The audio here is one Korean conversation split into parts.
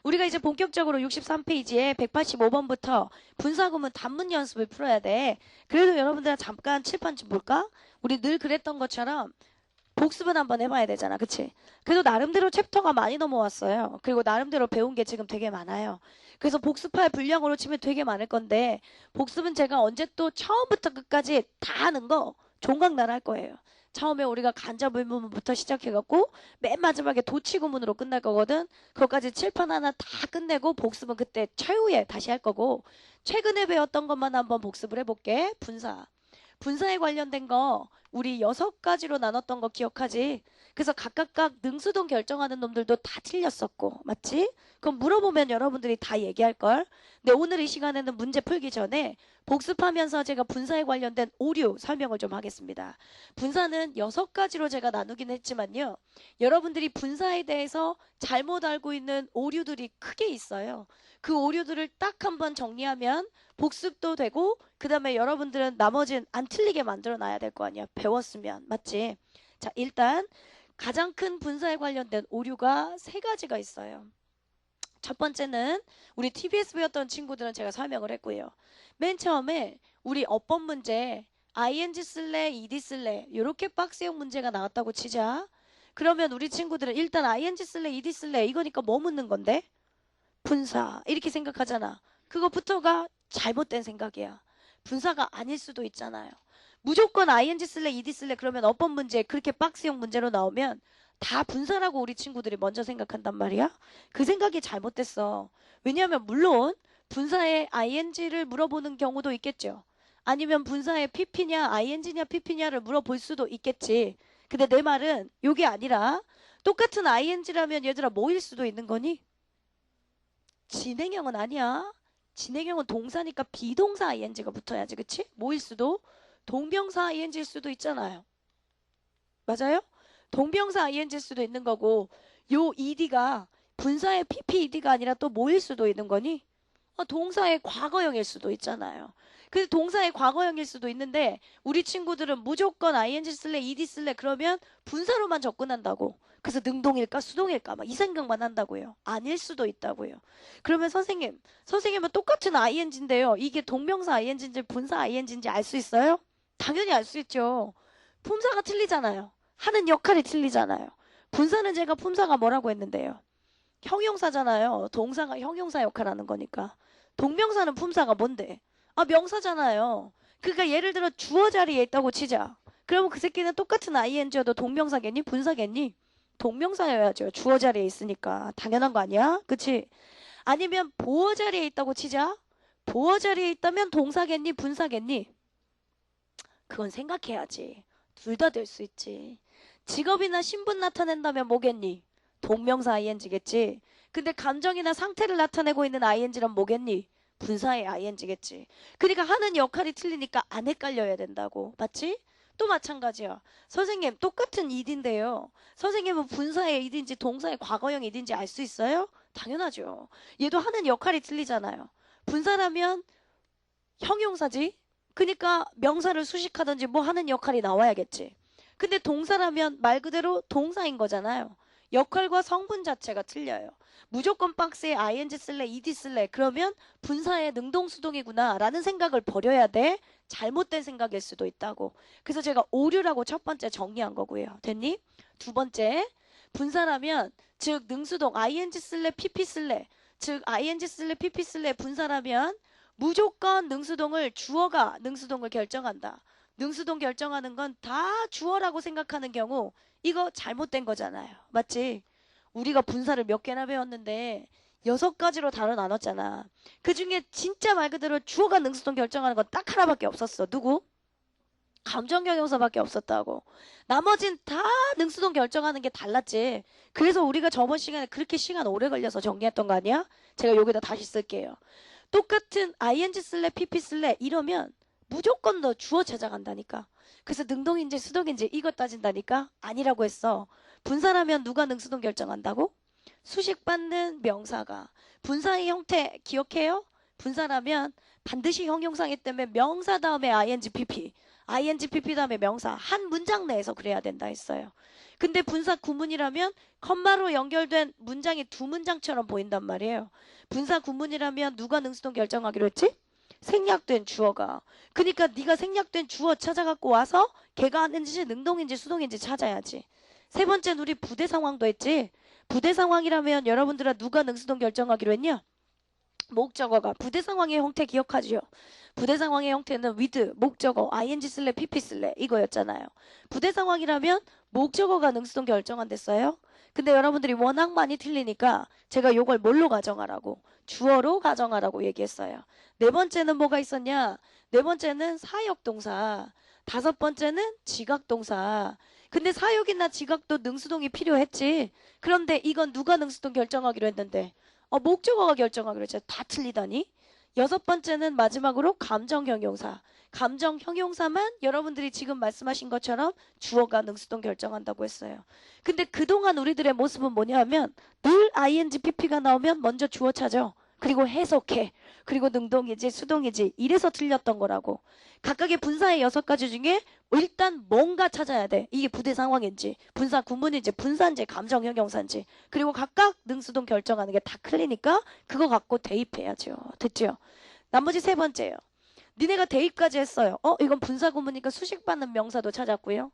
우리가 이제 본격적으로 63페이지에 185번부터 분사구문 단문 연습을 풀어야 돼. 그래도 여러분들 잠깐 칠판 좀 볼까? 우리 늘 그랬던 것처럼 복습은 한번 해봐야 되잖아. 그치? 그래도 나름대로 챕터가 많이 넘어왔어요. 그리고 나름대로 배운 게 지금 되게 많아요. 그래서 복습할 분량으로 치면 되게 많을 건데 복습은 제가 언제 또 처음부터 끝까지 다 하는 거 종각날 할 거예요. 처음에 우리가 간접의문부터 시작해갖고 맨 마지막에 도치구문으로 끝날 거거든. 그것까지 칠판 하나 다 끝내고 복습은 그때 최후에 다시 할 거고 최근에 배웠던 것만 한번 복습을 해볼게. 분사. 분사에 관련된 거 우리 6가지로 나눴던 거 기억하지? 그래서 각각 능수동 결정하는 놈들도 다 틀렸었고 맞지? 그럼 물어보면 여러분들이 다 얘기할걸? 근데 오늘 이 시간에는 문제 풀기 전에 복습하면서 제가 분사에 관련된 오류 설명을 좀 하겠습니다. 분사는 6가지로 제가 나누긴 했지만요. 여러분들이 분사에 대해서 잘못 알고 있는 오류들이 크게 있어요. 그 오류들을 딱 한번 정리하면 복습도 되고 그 다음에 여러분들은 나머지는 안 틀리게 만들어 놔야 될 거 아니야. 배웠으면. 맞지? 자, 일단 가장 큰 분사에 관련된 오류가 3가지가 있어요. 첫 번째는 우리 TBS 배웠던 친구들은 제가 설명을 했고요. 맨 처음에 우리 어법 문제 ing 쓸래 ed 쓸래 이렇게 박스형 문제가 나왔다고 치자. 그러면 우리 친구들은 일단 ing 쓸래 ed 쓸래 이거니까 뭐 묻는 건데? 분사 이렇게 생각하잖아. 그거부터가 잘못된 생각이야. 분사가 아닐 수도 있잖아요. 무조건 ing 쓸래 ed 쓸래 그러면 어법 문제 그렇게 박스형 문제로 나오면 다 분사라고 우리 친구들이 먼저 생각한단 말이야. 그 생각이 잘못됐어. 왜냐하면 물론 분사에 ing를 물어보는 경우도 있겠죠. 아니면 분사에 pp냐 ing냐 pp냐를 물어볼 수도 있겠지. 근데 내 말은 이게 아니라 똑같은 ing라면 얘들아 뭐일 수도 있는 거니? 진행형은 아니야. 진행형은 동사니까 비동사 ing가 붙어야지. 그치? 뭐일 수도? 동명사 ing일 수도 있잖아요. 맞아요? 동명사 ing일 수도 있는 거고 요 ed가 분사의 pped가 아니라 또 뭐일 수도 있는 거니? 동사의 과거형일 수도 있잖아요. 그래서 동사의 과거형일 수도 있는데 우리 친구들은 무조건 ing 쓸래 ed 쓸래 그러면 분사로만 접근한다고. 그래서 능동일까 수동일까 막 이 생각만 한다고요. 아닐 수도 있다고요. 그러면 선생님은 똑같은 ing인데요. 이게 동명사 ing인지 분사 ing인지 알 수 있어요? 당연히 알 수 있죠. 품사가 틀리잖아요. 하는 역할이 틀리잖아요. 분사는 제가 품사가 뭐라고 했는데요. 형용사잖아요. 동사가 형용사 역할하는 거니까. 동명사는 품사가 뭔데? 명사잖아요. 그러니까 예를 들어 주어 자리에 있다고 치자. 그러면 그 새끼는 똑같은 ing여도 동명사겠니? 분사겠니? 동명사여야죠. 주어 자리에 있으니까. 당연한 거 아니야? 그치? 아니면 보어 자리에 있다고 치자. 보어 자리에 있다면 동사겠니? 분사겠니? 그건 생각해야지. 둘 다 될 수 있지. 직업이나 신분 나타낸다면 뭐겠니? 동명사 ing겠지. 근데 감정이나 상태를 나타내고 있는 ing란 뭐겠니? 분사의 ing겠지. 그러니까 하는 역할이 틀리니까 안 헷갈려야 된다고. 맞지? 또 마찬가지야. 선생님 똑같은 id인데요. 선생님은 분사의 id인지 동사의 과거형 id인지 알 수 있어요? 당연하죠. 얘도 하는 역할이 틀리잖아요. 분사라면 형용사지. 그러니까 명사를 수식하든지 뭐 하는 역할이 나와야겠지. 근데 동사라면 말 그대로 동사인 거잖아요. 역할과 성분 자체가 틀려요. 무조건 박스에 ing 쓸래 ed 쓸래 그러면 분사의 능동수동이구나 라는 생각을 버려야 돼. 잘못된 생각일 수도 있다고. 그래서 제가 오류라고 첫 번째 정리한 거고요. 됐니? 두 번째 분사라면 즉 능수동 ing 쓸래 pp 쓸래 즉 ing 쓸래 pp 쓸래 분사라면 무조건 능수동을 주어가 능수동을 결정한다. 능수동 결정하는 건 다 주어라고 생각하는 경우 이거 잘못된 거잖아요. 맞지? 우리가 분사를 몇 개나 배웠는데 6가지로 다뤄 나눴잖아. 그 중에 진짜 말 그대로 주어가 능수동 결정하는 건 딱 하나밖에 없었어. 누구? 감정경용사밖에 없었다고. 나머진 다 능수동 결정하는 게 달랐지. 그래서 우리가 저번 시간에 그렇게 시간 오래 걸려서 정리했던 거 아니야? 제가 여기다 다시 쓸게요. 똑같은 ing 쓸래 pp 쓸래 이러면 무조건 너 주어 찾아간다니까. 그래서 능동인지 수동인지 이거 따진다니까? 아니라고 했어. 분사라면 누가 능수동 결정한다고? 수식받는 명사가. 분사의 형태 기억해요? 분사라면 반드시 형용사이기 때문에 명사 다음에 ing pp ing pp 다음에 명사 한 문장 내에서 그래야 된다 했어요. 근데 분사 구문이라면 컴마로 연결된 문장이 두 문장처럼 보인단 말이에요. 분사 구문이라면 누가 능수동 결정하기로 했지? 생략된 주어가. 그러니까 네가 생략된 주어 찾아갖고 와서 걔가 하는지 능동인지 수동인지 찾아야지. 세 번째는 우리 부대 상황도 했지. 부대 상황이라면 여러분들은 누가 능수동 결정하기로 했냐? 목적어가. 부대 상황의 형태 기억하죠? 부대 상황의 형태는 with, 목적어, ing 쓸래, pp 쓸래 이거였잖아요. 부대 상황이라면 목적어가 능수동 결정한댔어요. 근데 여러분들이 워낙 많이 틀리니까 제가 요걸 뭘로 가정하라고? 주어로 가정하라고 얘기했어요. 네 번째는 뭐가 있었냐? 네 번째는 사역동사. 다섯 번째는 지각동사. 근데 사역이나 지각도 능수동이 필요했지. 그런데 이건 누가 능수동 결정하기로 했는데? 목적어가 결정하기로 했죠. 다 틀리다니. 여섯 번째는 마지막으로 감정형용사. 감정형용사만 여러분들이 지금 말씀하신 것처럼 주어가 능수동 결정한다고 했어요. 근데 그동안 우리들의 모습은 뭐냐 하면 늘 ing, pp가 나오면 먼저 주어 찾아. 그리고 해석해. 그리고 능동이지 수동이지 이래서 틀렸던 거라고. 각각의 분사의 6가지 중에 일단 뭔가 찾아야 돼. 이게 부대 상황인지 분사 구문인지 분사인지 감정형용사인지 그리고 각각 능수동 결정하는 게 다 틀리니까 그거 갖고 대입해야죠. 됐죠? 나머지 세 번째예요. 니네가 대입까지 했어요. 이건 분사 구문이니까 수식받는 명사도 찾았고요.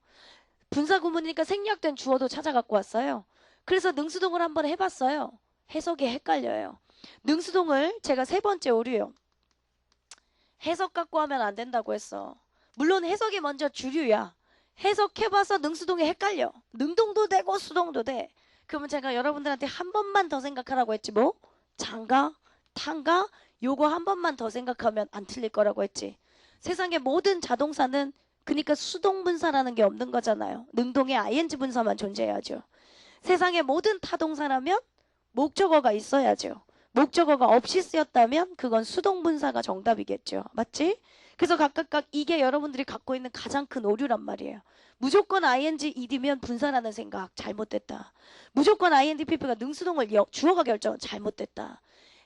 분사 구문이니까 생략된 주어도 찾아갖고 왔어요. 그래서 능수동을 한번 해봤어요. 해석이 헷갈려요. 능수동을 제가 세 번째 오류요. 해석 갖고 하면 안 된다고 했어. 물론 해석이 먼저 주류야. 해석해봐서 능수동이 헷갈려. 능동도 되고 수동도 돼. 그러면 제가 여러분들한테 한 번만 더 생각하라고 했지 뭐? 장가? 탄가? 요거 한 번만 더 생각하면 안 틀릴 거라고 했지. 세상의 모든 자동사는 그러니까 수동분사라는 게 없는 거잖아요. 능동의 ing 분사만 존재해야죠. 세상의 모든 타동사라면 목적어가 있어야죠. 목적어가 없이 쓰였다면 그건 수동분사가 정답이겠죠. 맞지? 그래서 각각 이게 여러분들이 갖고 있는 가장 큰 오류란 말이에요. 무조건 ing, ed면 분사라는 생각 잘못됐다. 무조건 ing, pp가 능수동을 주어가 결정 잘못됐다.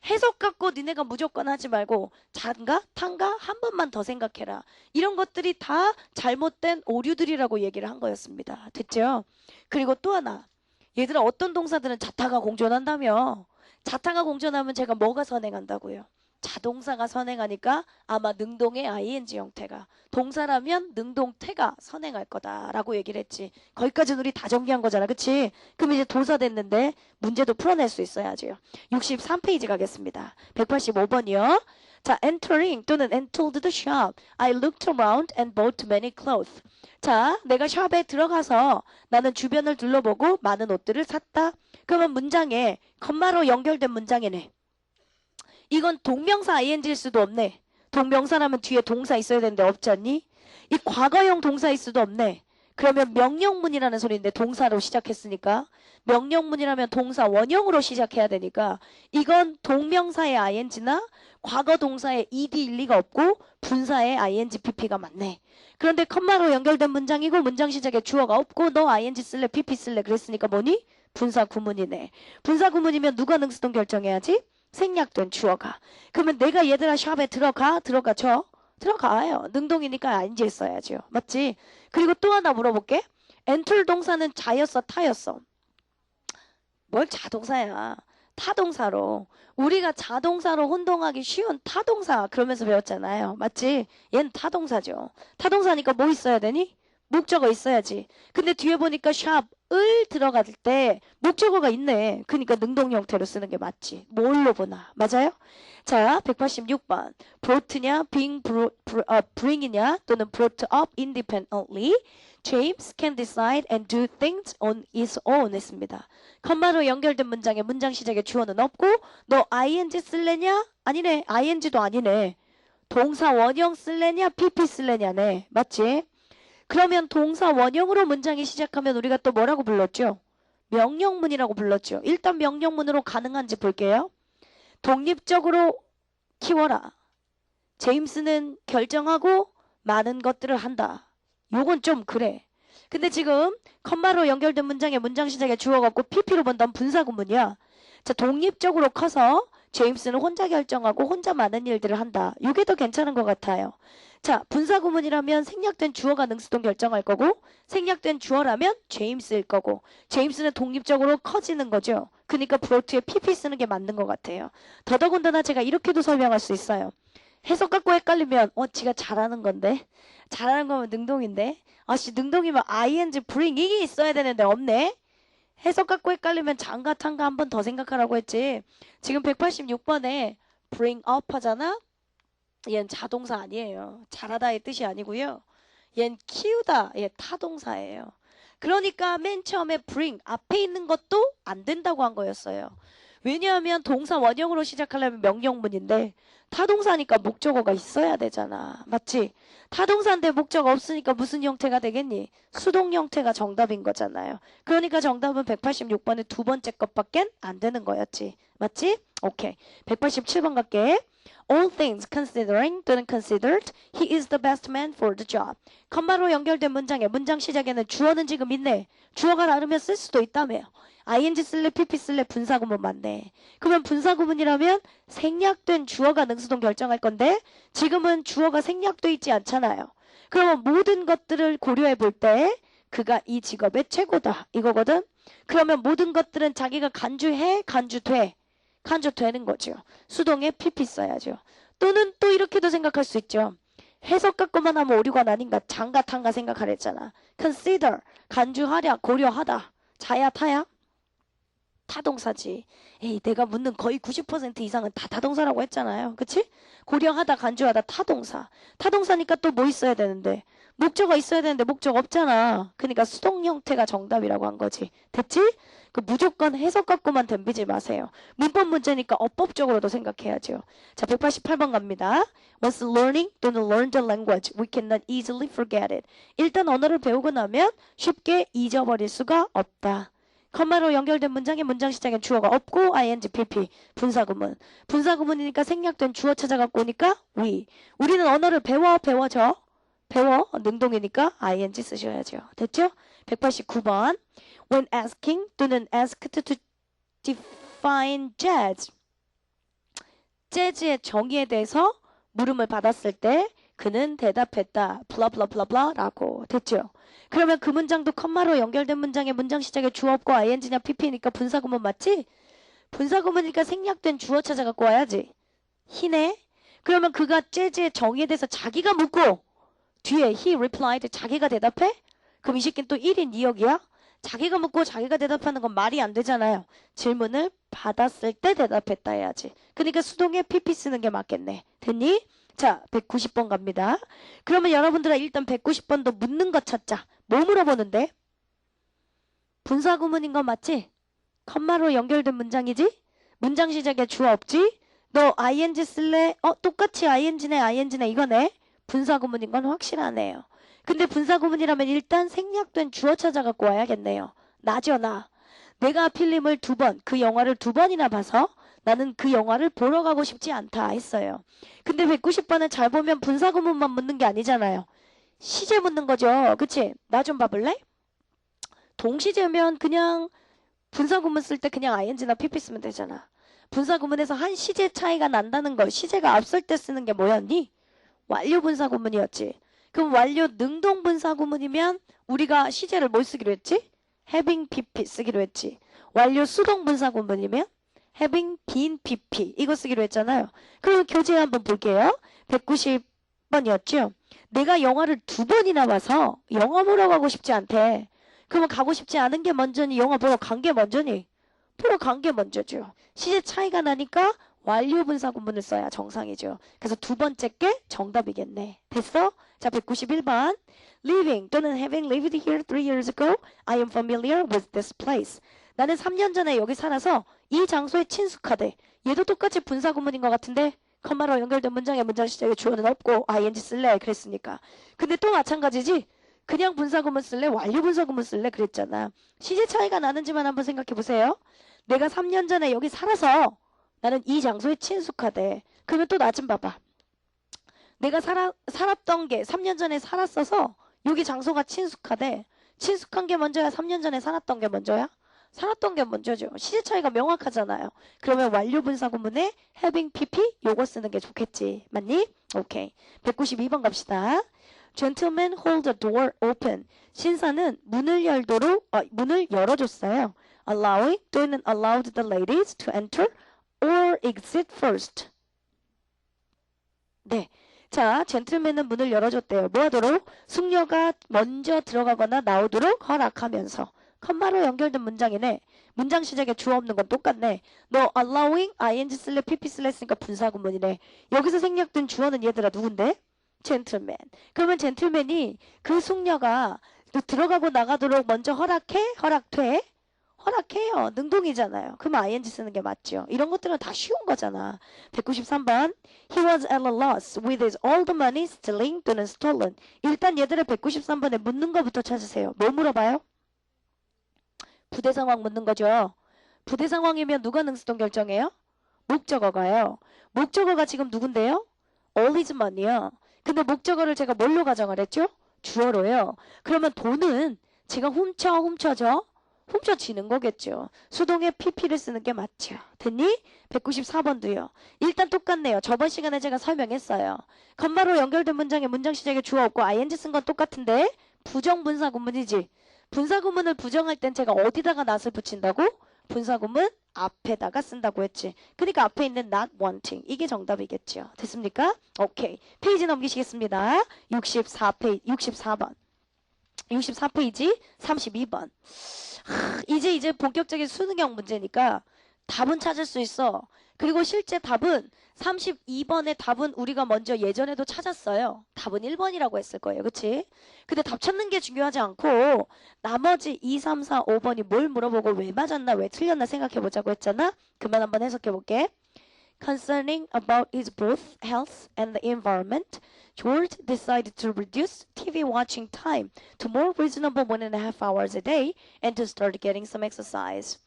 해석 갖고 니네가 무조건 하지 말고 잔가, 탄가 한 번만 더 생각해라. 이런 것들이 다 잘못된 오류들이라고 얘기를 한 거였습니다. 됐죠? 그리고 또 하나. 얘들아 어떤 동사들은 자타가 공존한다며. 자타가 공존하면 제가 뭐가 선행한다고요? 자동사가 선행하니까 아마 능동의 ing 형태가 동사라면 능동태가 선행할 거다라고 얘기를 했지. 거기까지는 우리 다 정리한 거잖아. 그치? 그럼 이제 도사 됐는데 문제도 풀어낼 수 있어야죠. 63페이지 가겠습니다. 185번이요. 자, entering 또는 entered the shop. I looked around and bought many clothes. 자, 내가 샵에 들어가서 나는 주변을 둘러보고 많은 옷들을 샀다. 그러면 문장에 컴마로 연결된 문장이네. 이건 동명사 ing일 수도 없네. 동명사라면 뒤에 동사 있어야 되는데 없지 않니? 이 과거형 동사일 수도 없네. 그러면 명령문이라는 소리인데 동사로 시작했으니까 명령문이라면 동사 원형으로 시작해야 되니까 이건 동명사의 ing나 과거 동사의 ed일 리가 없고 분사의 ing, pp가 맞네. 그런데 컴마로 연결된 문장이고 문장 시작에 주어가 없고 너 ing 쓸래 pp 쓸래 그랬으니까 뭐니? 분사 구문이네. 분사 구문이면 누가 능수동 결정해야지? 생략된 주어가. 그러면 내가 얘들아 샵에 들어가죠? 들어가요. 능동이니까 ing 써야죠. 맞지? 그리고 또 하나 물어볼게. enter 동사는 자였어 타였어? 뭘 자동사야. 타동사로. 우리가 자동사로 혼동하기 쉬운 타동사 그러면서 배웠잖아요. 맞지? 얘는 타동사죠. 타동사니까 뭐 있어야 되니? 목적어 있어야지. 근데 뒤에 보니까 샵을 들어갈 때 목적어가 있네. 그러니까 능동 형태로 쓰는 게 맞지. 뭘로 보나? 맞아요? 자, 186번. brought냐, bring이냐, 또는 brought up independently. James can decide and do things on his own 했습니다. 컴마로 연결된 문장에 문장 시작에 주어는 없고 너 ing 쓸래냐? 아니네. ing도 아니네. 동사 원형 쓸래냐? pp 쓸래냐네. 맞지? 그러면 동사 원형으로 문장이 시작하면 우리가 또 뭐라고 불렀죠? 명령문이라고 불렀죠. 일단 명령문으로 가능한지 볼게요. 독립적으로 키워라. 제임스는 결정하고 많은 것들을 한다. 요건 좀 그래. 근데 지금 컴마로 연결된 문장에 문장 시작에 주어가 없고 pp로 본다면 분사구문이야. 자, 독립적으로 커서 제임스는 혼자 결정하고 혼자 많은 일들을 한다. 이게 더 괜찮은 것 같아요. 자, 분사구문이라면 생략된 주어가 능수동 결정할 거고 생략된 주어라면 제임스일 거고 제임스는 독립적으로 커지는 거죠. 그러니까 브로트에 PP 쓰는 게 맞는 것 같아요. 더더군다나 제가 이렇게도 설명할 수 있어요. 해석 갖고 헷갈리면 지가 잘하는 건데 잘하는 거면 능동인데 아씨 능동이면 ing bring 이게 있어야 되는데 없네. 해석 갖고 헷갈리면 장가 탄가 한 번 더 생각하라고 했지. 지금 186번에 bring up 하잖아. 얘는 자동사 아니에요. 잘하다의 뜻이 아니고요. 얘는 키우다, 얘 타동사예요. 그러니까 맨 처음에 bring 앞에 있는 것도 안 된다고 한 거였어요. 왜냐하면 동사 원형으로 시작하려면 명령문인데 타동사니까 목적어가 있어야 되잖아. 맞지? 타동사인데 목적어 없으니까 무슨 형태가 되겠니? 수동 형태가 정답인 거잖아요. 그러니까 정답은 186번의 두 번째 것밖엔 안 되는 거였지. 맞지? 오케이. 187번 갈게. All things considering 또는 considered, he is the best man for the job. 컴마로 연결된 문장에 문장 시작에는 주어는 지금 있네. 주어가 다르면 쓸 수도 있다며. ing 쓸래 pp 쓸래 분사구문 맞네. 그러면 분사구문이라면 생략된 주어가 능수동 결정할 건데 지금은 주어가 생략돼 있지 않잖아요. 그러면 모든 것들을 고려해 볼 때 그가 이 직업의 최고다 이거거든. 그러면 모든 것들은 자기가 간주해 간주돼 간주되는 거죠. 수동에 pp 써야죠. 또는 또 이렇게도 생각할 수 있죠. 해석 갖고만 하면 오류가 아닌가 장가 탄가 생각하랬잖아. consider 간주하랴 고려하다 자야 타야 타동사지. 에이 내가 묻는 거의 90% 이상은 다 타동사라고 했잖아요. 그치? 고려하다 간주하다 타동사. 타동사니까 또 뭐 있어야 되는데 목적어 있어야 되는데 목적 없잖아. 그러니까 수동 형태가 정답이라고 한 거지. 됐지? 그 무조건 해석 갖고만 덤비지 마세요. 문법 문제니까 어법적으로도 생각해야죠. 자 188번 갑니다. Once learning 또는 learn the language, we cannot easily forget it. 일단 언어를 배우고 나면 쉽게 잊어버릴 수가 없다. 컴마로 연결된 문장의 문장 시작엔 주어가 없고 ing, pp, 분사구문. 분사구문이니까 생략된 주어 찾아갖고 오니까 we. 우리는 언어를 배워져. 배워. 능동이니까 ing 쓰셔야죠. 됐죠? 189번. When asking 또는 asked to define jazz. 재즈의 정의에 대해서 물음을 받았을 때 그는 대답했다. 블라블라블라블라 라고. 됐죠? 그러면 그 문장도 컴마로 연결된 문장의 문장 시작에 주어 없고 ing냐 pp니까 분사구문 맞지? 분사구문이니까 생략된 주어 찾아갖고 와야지. 희네? 그러면 그가 재즈의 정의에 대해서 자기가 묻고 뒤에 he replied 자기가 대답해? 그럼 이 새끼는 또 1인 2역이야? 자기가 묻고 자기가 대답하는 건 말이 안 되잖아요. 질문을 받았을 때 대답했다 해야지. 그러니까 수동에 pp 쓰는 게 맞겠네. 됐니? 자 190번 갑니다. 그러면 여러분들아 일단 190번도 묻는 거 찾자. 뭐 물어보는데? 분사구문인 거 맞지? 컴마로 연결된 문장이지? 문장 시작에 주어 없지? 너 ing 쓸래? 똑같이 ing네 이거네? 분사구문인 건 확실하네요. 근데 분사구문이라면 일단 생략된 주어 찾아갖고 와야겠네요. 나죠 나. 내가 필름을 2번, 그 영화를 2번이나 봐서 나는 그 영화를 보러 가고 싶지 않다 했어요. 근데 190번은 잘 보면 분사구문만 묻는 게 아니잖아요. 시제 묻는 거죠. 그치? 나 좀 봐볼래? 동시제면 그냥 분사구문 쓸 때 그냥 ing나 pp 쓰면 되잖아. 분사구문에서 한 시제 차이가 난다는 걸 시제가 앞설 때 쓰는 게 뭐였니? 완료 분사구문이었지. 그럼 완료 능동 분사구문이면 우리가 시제를 뭘 쓰기로 했지? having pp 쓰기로 했지. 완료 수동 분사구문이면 having been pp 이거 쓰기로 했잖아요. 그럼 교재 한번 볼게요. 190번이었죠. 내가 영화를 2번이나 봐서 영화 보러 가고 싶지 않대. 그러면 가고 싶지 않은 게 먼저니 영화 보러 간 게 먼저니? 보러 간 게 먼저죠. 시제 차이가 나니까 완료 분사구문을 써야 정상이죠. 그래서 두 번째 게 정답이겠네. 됐어? 자 191번. Living 또는 having lived here 3 years ago, I am familiar with this place. 나는 3년 전에 여기 살아서 이 장소에 친숙하대. 얘도 똑같이 분사구문인 것 같은데 컴마로 연결된 문장에 문장 시작에 주어는 없고 ing 쓸래 그랬으니까. 근데 또 마찬가지지. 그냥 분사구문 쓸래 완료 분사구문 쓸래 그랬잖아. 시제 차이가 나는지만 한번 생각해 보세요. 내가 3년 전에 여기 살아서 나는 이 장소에 친숙하대. 그러면 또 나 좀 봐봐. 내가 살았던 게 3년 전에 살았어서 여기 장소가 친숙하대. 친숙한 게 먼저야 3년 전에 살았던 게 먼저야? 살았던 게 먼저죠. 시제 차이가 명확하잖아요. 그러면 완료 분사 구문에 having pp 요거 쓰는 게 좋겠지. 맞니? 오케이. 192번 갑시다. Gentlemen hold the door open. 신사는 문을 열어줬어요. Allowing 또는 allowed the ladies to enter or exit first. 네. 자, 젠틀맨은 문을 열어줬대요. 뭐 하도록? 숙녀가 먼저 들어가거나 나오도록 허락하면서. 컴마로 연결된 문장이네. 문장 시작에 주어 없는 건 똑같네. 너 allowing, ing 쓸래, pp 쓸래 했으니까 분사구문이네. 여기서 생략된 주어는 얘들아 누군데? 젠틀맨. 그러면 젠틀맨이 그 숙녀가 들어가고 나가도록 먼저 허락해? 허락돼? 허락해요. 능동이잖아요. 그럼 ing 쓰는 게 맞죠. 이런 것들은 다 쉬운 거잖아. 193번. He was at a loss with his all the money stealing 또는 stolen. 일단 얘들의 193번에 묻는 거부터 찾으세요. 뭐 물어봐요? 부대 상황 묻는 거죠. 부대 상황이면 누가 능수동 결정해요? 목적어가요. 목적어가 지금 누군데요? All his money요. 근데 목적어를 제가 뭘로 가정을 했죠? 주어로요. 그러면 돈은 제가 훔쳐져? 훔쳐지는 거겠죠. 수동에 pp를 쓰는 게 맞죠. 됐니? 194번도요. 일단 똑같네요. 저번 시간에 제가 설명했어요. 컴마로 연결된 문장에 문장 시작에 주어 없고 ing 쓴 건 똑같은데 부정분사 구문이지. 분사 구문을 부정할 땐 제가 어디다가 not을 붙인다고? 분사 구문 앞에다가 쓴다고 했지. 그러니까 앞에 있는 not wanting. 이게 정답이겠죠. 됐습니까? 오케이. 페이지 넘기시겠습니다. 64번. 64페이지 32번. 이제 본격적인 수능형 문제니까 답은 찾을 수 있어. 그리고 실제 답은 32번의 답은 우리가 먼저 예전에도 찾았어요. 답은 1번이라고 했을 거예요. 그치? 근데 답 찾는 게 중요하지 않고 나머지 2, 3, 4, 5번이 뭘 물어보고 왜 맞았나 왜 틀렸나 생각해보자고 했잖아. 그만 한번 해석해볼게. Concerning about his both health and the environment, George decided to reduce TV watching time to more reasonable 1.5 hours a day and to start getting some exercise.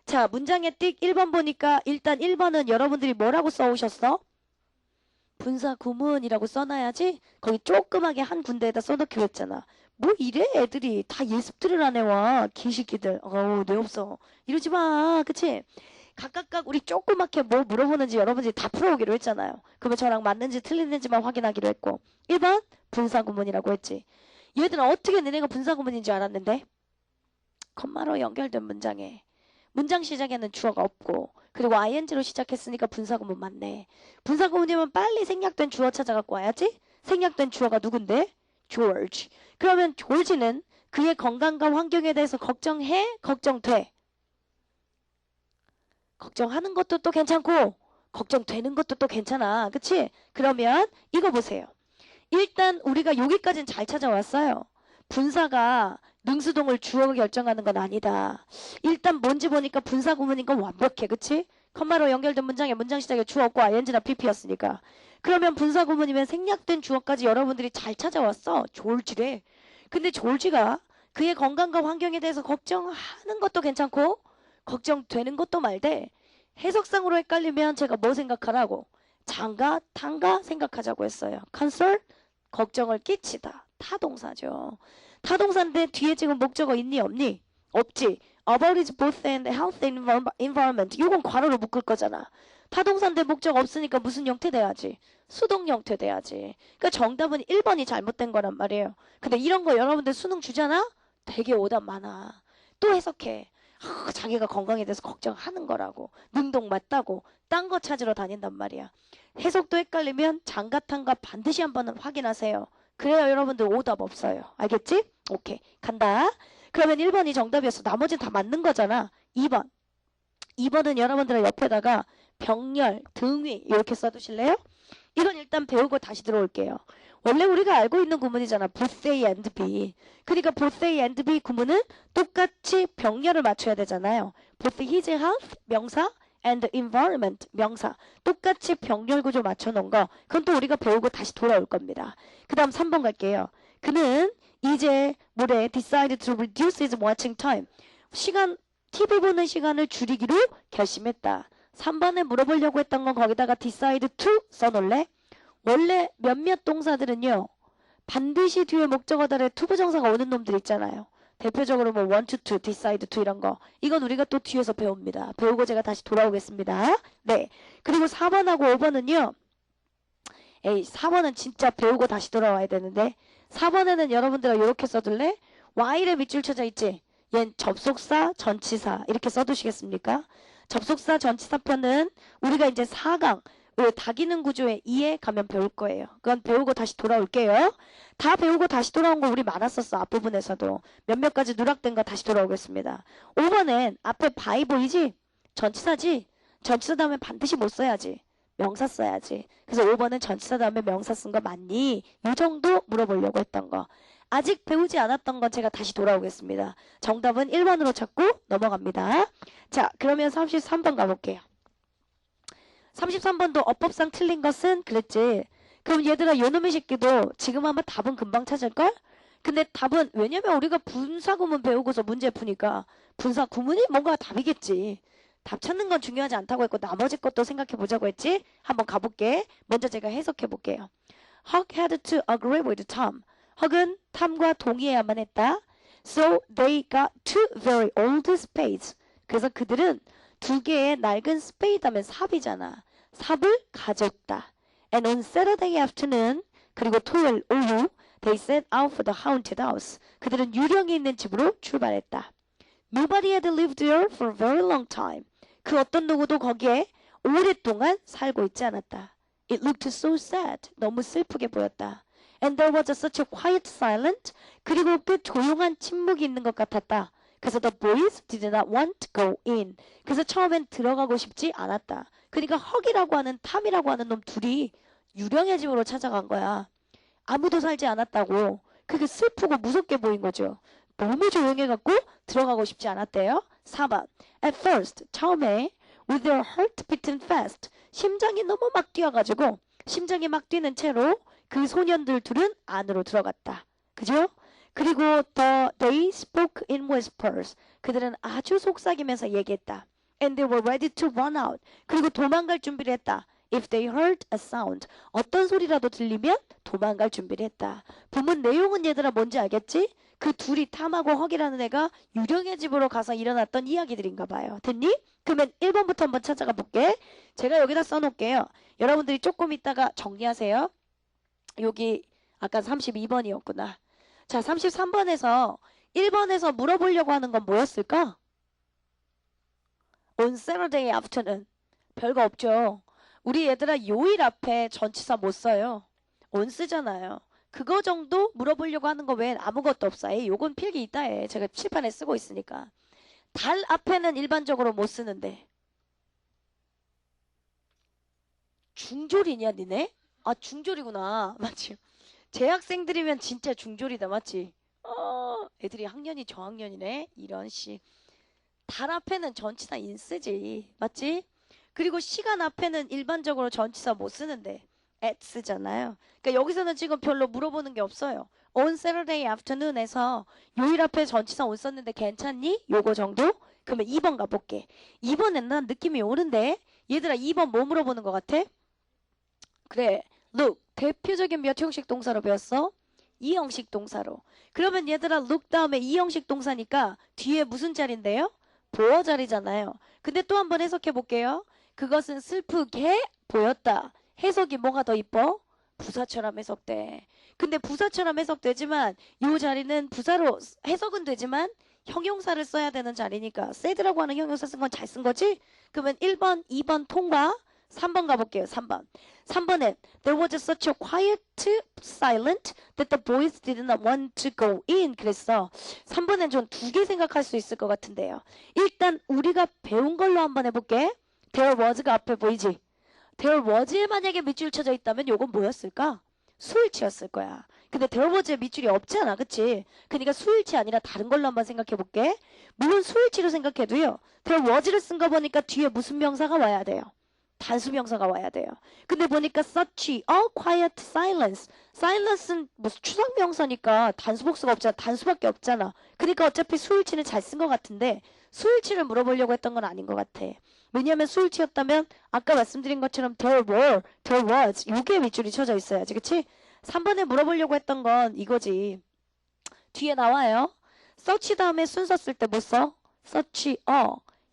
자, 문장의 띡 1번 보니까 일단 1번은 여러분들이 뭐라고 써오셨어? 분사 구문이라고 써놔야지. 거기 조그맣게 한 군데에다 써놓기로 했잖아. 뭐 이래 애들이 다 예습들을 안 해와. 기시기들. 어우 내 없어. 이러지 마. 그치? 각각 우리 조그맣게 뭐 물어보는지 여러분들이 다 풀어오기로 했잖아요. 그러면 저랑 맞는지 틀리는지만 확인하기로 했고 1번 분사구문이라고 했지. 얘들은 어떻게 너네가 분사구문인 줄 알았는데? 컴마로 연결된 문장에 문장 시작에는 주어가 없고 그리고 ing로 시작했으니까 분사구문 맞네. 분사구문이면 빨리 생략된 주어 찾아갖고 와야지. 생략된 주어가 누군데? George. 그러면 조지는 그의 건강과 환경에 대해서 걱정해? 걱정돼? 걱정하는 것도 또 괜찮고 걱정되는 것도 또 괜찮아. 그치? 그러면 이거 보세요. 일단 우리가 여기까지는 잘 찾아왔어요. 분사가 능수동을 주어가 결정하는 건 아니다. 일단 뭔지 보니까 분사 구문인 건 완벽해. 그치? 컴마로 연결된 문장에 문장 시작에 주어 없고 ing나 pp였으니까. 그러면 분사 구문이면 생략된 주어까지 여러분들이 잘 찾아왔어. 졸지래. 근데 졸지가 그의 건강과 환경에 대해서 걱정하는 것도 괜찮고 걱정되는 것도 말되 해석상으로 헷갈리면 제가 뭐 생각하라고? 장가, tan가 생각하자고 했어요. concern, 걱정을 끼치다. 타동사죠. 타동사인데 뒤에 지금 목적어 있니 없니? 없지. about his both and health and environment. 이건 괄호로 묶을 거잖아. 타동사인데 목적 없으니까 무슨 형태 돼야지? 수동 형태 돼야지. 그러니까 정답은 1번이 잘못된 거란 말이에요. 근데 이런 거 여러분들 수능 주잖아? 되게 오답 많아. 또 해석해. 자기가 건강에 대해서 걱정하는 거라고. 능동 맞다고. 딴 거 찾으러 다닌단 말이야. 해석도 헷갈리면 장가탄가 반드시 한번 확인하세요. 그래야 여러분들 오답 없어요. 알겠지? 오케이. 간다. 그러면 1번이 정답이었어. 나머지는 다 맞는 거잖아. 2번. 2번은 여러분들의 옆에다가 병렬, 등위 이렇게 써두실래요? 이건 일단 배우고 다시 들어올게요. 원래 우리가 알고 있는 구문이잖아. both A and B. 그러니까 both A and B 구문은 똑같이 병렬을 맞춰야 되잖아요. both his health 명사 and environment 명사 똑같이 병렬 구조 맞춰놓은 거 그건 또 우리가 배우고 다시 돌아올 겁니다. 그 다음 3번 갈게요. 그는 이제 모레 decide to reduce his watching time. 시간 TV 보는 시간을 줄이기로 결심했다. 3번에 물어보려고 했던 건 거기다가 decide to 써놓을래? 원래 몇몇 동사들은요. 반드시 뒤에 목적어 달에 투부정사가 오는 놈들 있잖아요. 대표적으로 뭐 want to, decide to 이런 거. 이건 우리가 또 뒤에서 배웁니다. 배우고 제가 다시 돌아오겠습니다. 네. 그리고 4번하고 5번은요. 4번은 진짜 배우고 다시 돌아와야 되는데 4번에는 여러분들가 이렇게 써둘래? Y를 밑줄 쳐져 있지? 얜 접속사, 전치사 이렇게 써두시겠습니까? 접속사, 전치사 편은 우리가 이제 4강 다기능 구조의 2에 가면 배울 거예요. 그건 배우고 다시 돌아올게요. 다 배우고 다시 돌아온 거 우리 많았었어. 앞부분에서도. 몇몇 가지 누락된 거 다시 돌아오겠습니다. 5번엔 앞에 바이 보이지? 전치사지? 전치사 다음에 반드시 못 써야지. 명사 써야지. 그래서 5번은 전치사 다음에 명사 쓴 거 맞니? 이 정도 물어보려고 했던 거. 아직 배우지 않았던 건 제가 다시 돌아오겠습니다. 정답은 1번으로 찾고 넘어갑니다. 자, 그러면 33번 가볼게요. 33번도 어법상 틀린 것은 그랬지. 그럼 얘들아 요놈의 새끼도 지금 하면 답은 금방 찾을걸? 근데 답은 왜냐면 우리가 분사구문 배우고서 문제 푸니까 분사구문이 뭔가 답이겠지. 답 찾는 건 중요하지 않다고 했고 나머지 것도 생각해 보자고 했지. 한번 가볼게. 먼저 제가 해석해 볼게요. Huck had to agree with Tom. 헉은 탐과 동의해야만 했다. So they got two very old spades. 그래서 그들은 두 개의 낡은 spade 하면 삽이잖아. 삽을 가졌다. And on Saturday afternoon, 그리고 토요일 오후, they set out for the haunted house. 그들은 유령이 있는 집으로 출발했다. Nobody had lived there for a very long time. 그 어떤 누구도 거기에 오랫동안 살고 있지 않았다. It looked so sad. 너무 슬프게 보였다. And there was such a quiet silence. 그리고 꽤 조용한 침묵이 있는 것 같았다. 그래서 the boys did not want to go in. 그래서 처음엔 들어가고 싶지 않았다. 그러니까 헉이라고 하는 탐이라고 하는 놈 둘이 유령의 집으로 찾아간 거야. 아무도 살지 않았다고. 그게 슬프고 무섭게 보인 거죠. 너무 조용해갖고 들어가고 싶지 않았대요. 4번. At first, 처음에 with their heart beating fast. 심장이 너무 막 뛰어가지고 심장이 막 뛰는 채로 그 소년들 둘은 안으로 들어갔다. 그죠? 그리고 they spoke in whispers. 그들은 아주 속삭이면서 얘기했다. And they were ready to run out. 그리고 도망갈 준비를 했다. If they heard a sound. 어떤 소리라도 들리면 도망갈 준비를 했다. 본문 내용은 얘들아 뭔지 알겠지? 그 둘이 탐하고 헉이라는 애가 유령의 집으로 가서 일어났던 이야기들인가 봐요. 됐니? 그러면 1번부터 한번 찾아가 볼게. 제가 여기다 써놓을게요. 여러분들이 조금 있다가 정리하세요. 여기 아까 32번이었구나. 자, 33번에서 1번에서 물어보려고 하는 건 뭐였을까? On Saturday afternoon. 별거 없죠. 우리 얘들아 요일 앞에 전치사 못 써요. on 쓰잖아요. 그거 정도 물어보려고 하는 거 외엔 아무것도 없어. 요건 필기 있다 해. 제가 칠판에 쓰고 있으니까. 달 앞에는 일반적으로 못 쓰는데. 중졸이냐 니네? 아 중졸이구나. 맞지? 재학생들이면 진짜 중졸이다. 맞지? 애들이 학년이 저학년이네. 이런 씨. 달 앞에는 전치사 인 쓰지. 맞지? 그리고 시간 앞에는 일반적으로 전치사 못 쓰는데 at 쓰잖아요. 그러니까 여기서는 지금 별로 물어보는 게 없어요. On Saturday afternoon에서 요일 앞에 전치사 못 썼는데 괜찮니? 요거 정도? 그러면 2번 가볼게. 2번엔 난 느낌이 오는데 얘들아 2번 뭐 물어보는 것 같아? 그래. look. 대표적인 몇 형식 동사로 배웠어? 2형식 동사로. 그러면 얘들아 look 다음에 2형식 동사니까 뒤에 무슨 자리인데요? 보어 자리잖아요. 근데 또 한번 해석해 볼게요. 그것은 슬프게 보였다. 해석이 뭐가 더 이뻐? 부사처럼 해석돼. 근데 부사처럼 해석되지만 이 자리는 부사로 해석은 되지만 형용사를 써야 되는 자리니까 sad라고 하는 형용사 쓴 건 잘 쓴 거지? 그러면 1번, 2번 통과. 3번 가볼게요. 3번. 3번엔 There was such a quiet silence that the boys did not want to go in. 그랬어. 3번엔 좀 두 개 생각할 수 있을 것 같은데요. 일단 우리가 배운 걸로 한번 해볼게. There was가 앞에 보이지? There was에 만약에 밑줄 쳐져 있다면 요건 뭐였을까? 수일치였을 거야. 근데 there was에 밑줄이 없잖아. 그치? 그러니까 수일치 아니라 다른 걸로 한번 생각해 볼게. 물론 수일치로 생각해도요. there was를 쓴 거 보니까 뒤에 무슨 명사가 와야 돼요? 단수명사가 와야 돼요. 근데 보니까 such a quiet silence. silence는 뭐 추상명사니까 단수복수가 없잖아. 단수밖에 없잖아. 그러니까 어차피 수일치는 잘 쓴 것 같은데 수일치를 물어보려고 했던 건 아닌 것 같아. 왜냐하면 수일치였다면 아까 말씀드린 것처럼 there were, there was 요게 밑줄이 쳐져 있어야지. 그치? 3번에 물어보려고 했던 건 이거지. 뒤에 나와요. search 다음에 순서 쓸 때 뭐 써? search,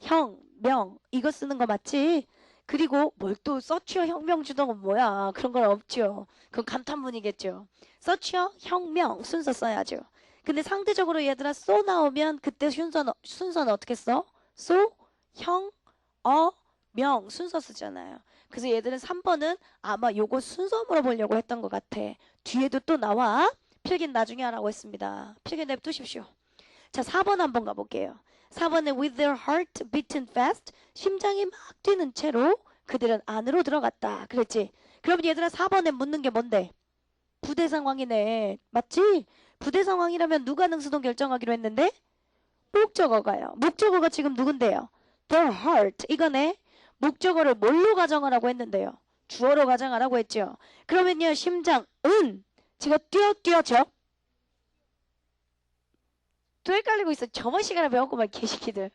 형, 명 이거 쓰는 거 맞지? 그리고 뭘 또 search어 혁명 주동은 뭐야? 그런 건 없죠. 그건 감탄문이겠죠. search어 혁명 순서 써야죠. 근데 상대적으로 얘들아 so 나오면 그때 순서는 어떻게 써? so, 형, 명 순서 쓰잖아요. 그래서 얘들은 3번은 아마 요거 순서 물어보려고 했던 것 같아. 뒤에도 또 나와. 필기는 나중에 하라고 했습니다. 필기 냅두십시오. 자, 4번 한번 가볼게요. 4번에 with their heart beating fast, 심장이 막 뛰는 채로 그들은 안으로 들어갔다. 그랬지? 그럼 얘들아 4번에 묻는 게 뭔데? 부대 상황이네. 맞지? 부대 상황이라면 누가 능수동 결정하기로 했는데? 목적어가요. 목적어가 지금 누군데요? their heart 이거네. 목적어를 뭘로 가정하라고 했는데요? 주어로 가정하라고 했죠. 그러면요 심장은 지금 뛰어죠? 또 헷갈리고 있어. 저번 시간에 배웠구만 개시키들.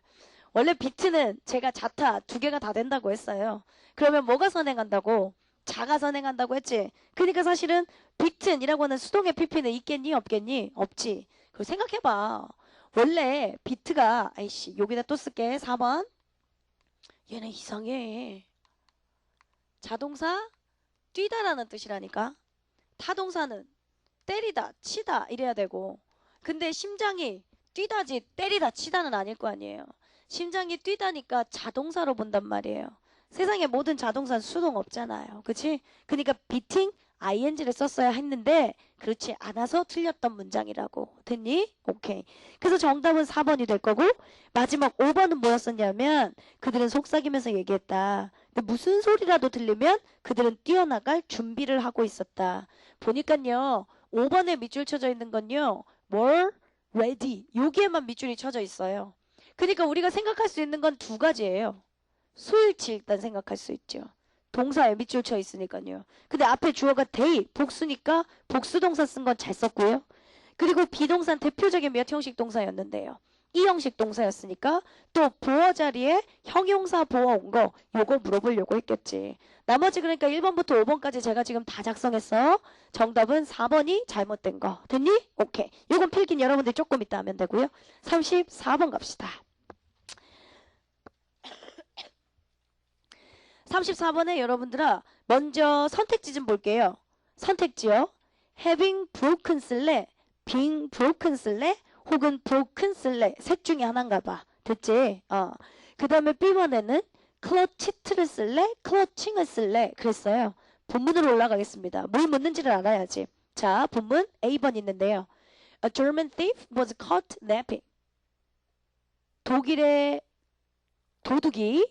원래 비트는 제가 자타 2개가 다 된다고 했어요. 그러면 뭐가 선행한다고? 자가 선행한다고 했지. 그러니까 사실은 비튼이라고 하는 수동의 PP는 있겠니 없겠니? 없지. 그거 생각해봐. 원래 비트가 아이씨 여기다 또 쓸게. 4번. 얘는 이상해. 자동사 뛰다라는 뜻이라니까. 타동사는 때리다 치다 이래야 되고, 근데 심장이 뛰다지 때리다 치다는 아닐 거 아니에요. 심장이 뛰다니까 자동사로 본단 말이에요. 세상의 모든 자동사는 수동 없잖아요. 그치? 그러니까 beating ing를 썼어야 했는데 그렇지 않아서 틀렸던 문장이라고. 됐니? 오케이. 그래서 정답은 4번이 될 거고, 마지막 5번은 뭐였었냐면 그들은 속삭이면서 얘기했다. 근데 무슨 소리라도 들리면 그들은 뛰어나갈 준비를 하고 있었다. 보니까요 5번에 밑줄 쳐져 있는 건요 were ready 여기에만 밑줄이 쳐져 있어요. 그러니까 우리가 생각할 수 있는 건 2가지예요. 수일치 일단 생각할 수 있죠. 동사에 밑줄 쳐 있으니까요. 근데 앞에 주어가 they 복수니까 복수동사 쓴 건 잘 썼고요. 그리고 비동사는 대표적인 몇 형식 동사였는데요. 이 형식 동사였으니까 또 보어 자리에 형용사 보어 온 거 요거 물어보려고 했겠지. 나머지 그러니까 1번부터 5번까지 제가 지금 다 작성했어. 정답은 4번이 잘못된 거. 됐니? 오케이. 요건 필기는 여러분들 조금 이따 하면 되고요. 34번 갑시다. 34번에 여러분들아 먼저 선택지 좀 볼게요. 선택지요. having broken 쓸래? being broken 쓸래? 혹은 broken 쓸래? 셋 중에 하나인가 봐. 됐지? 그 다음에 B번에는 clutch를 쓸래? clutching을 쓸래? 그랬어요. 본문으로 올라가겠습니다. 뭘 묻는지를 알아야지. 자, 본문 A번 있는데요. A German thief was caught napping. 독일의 도둑이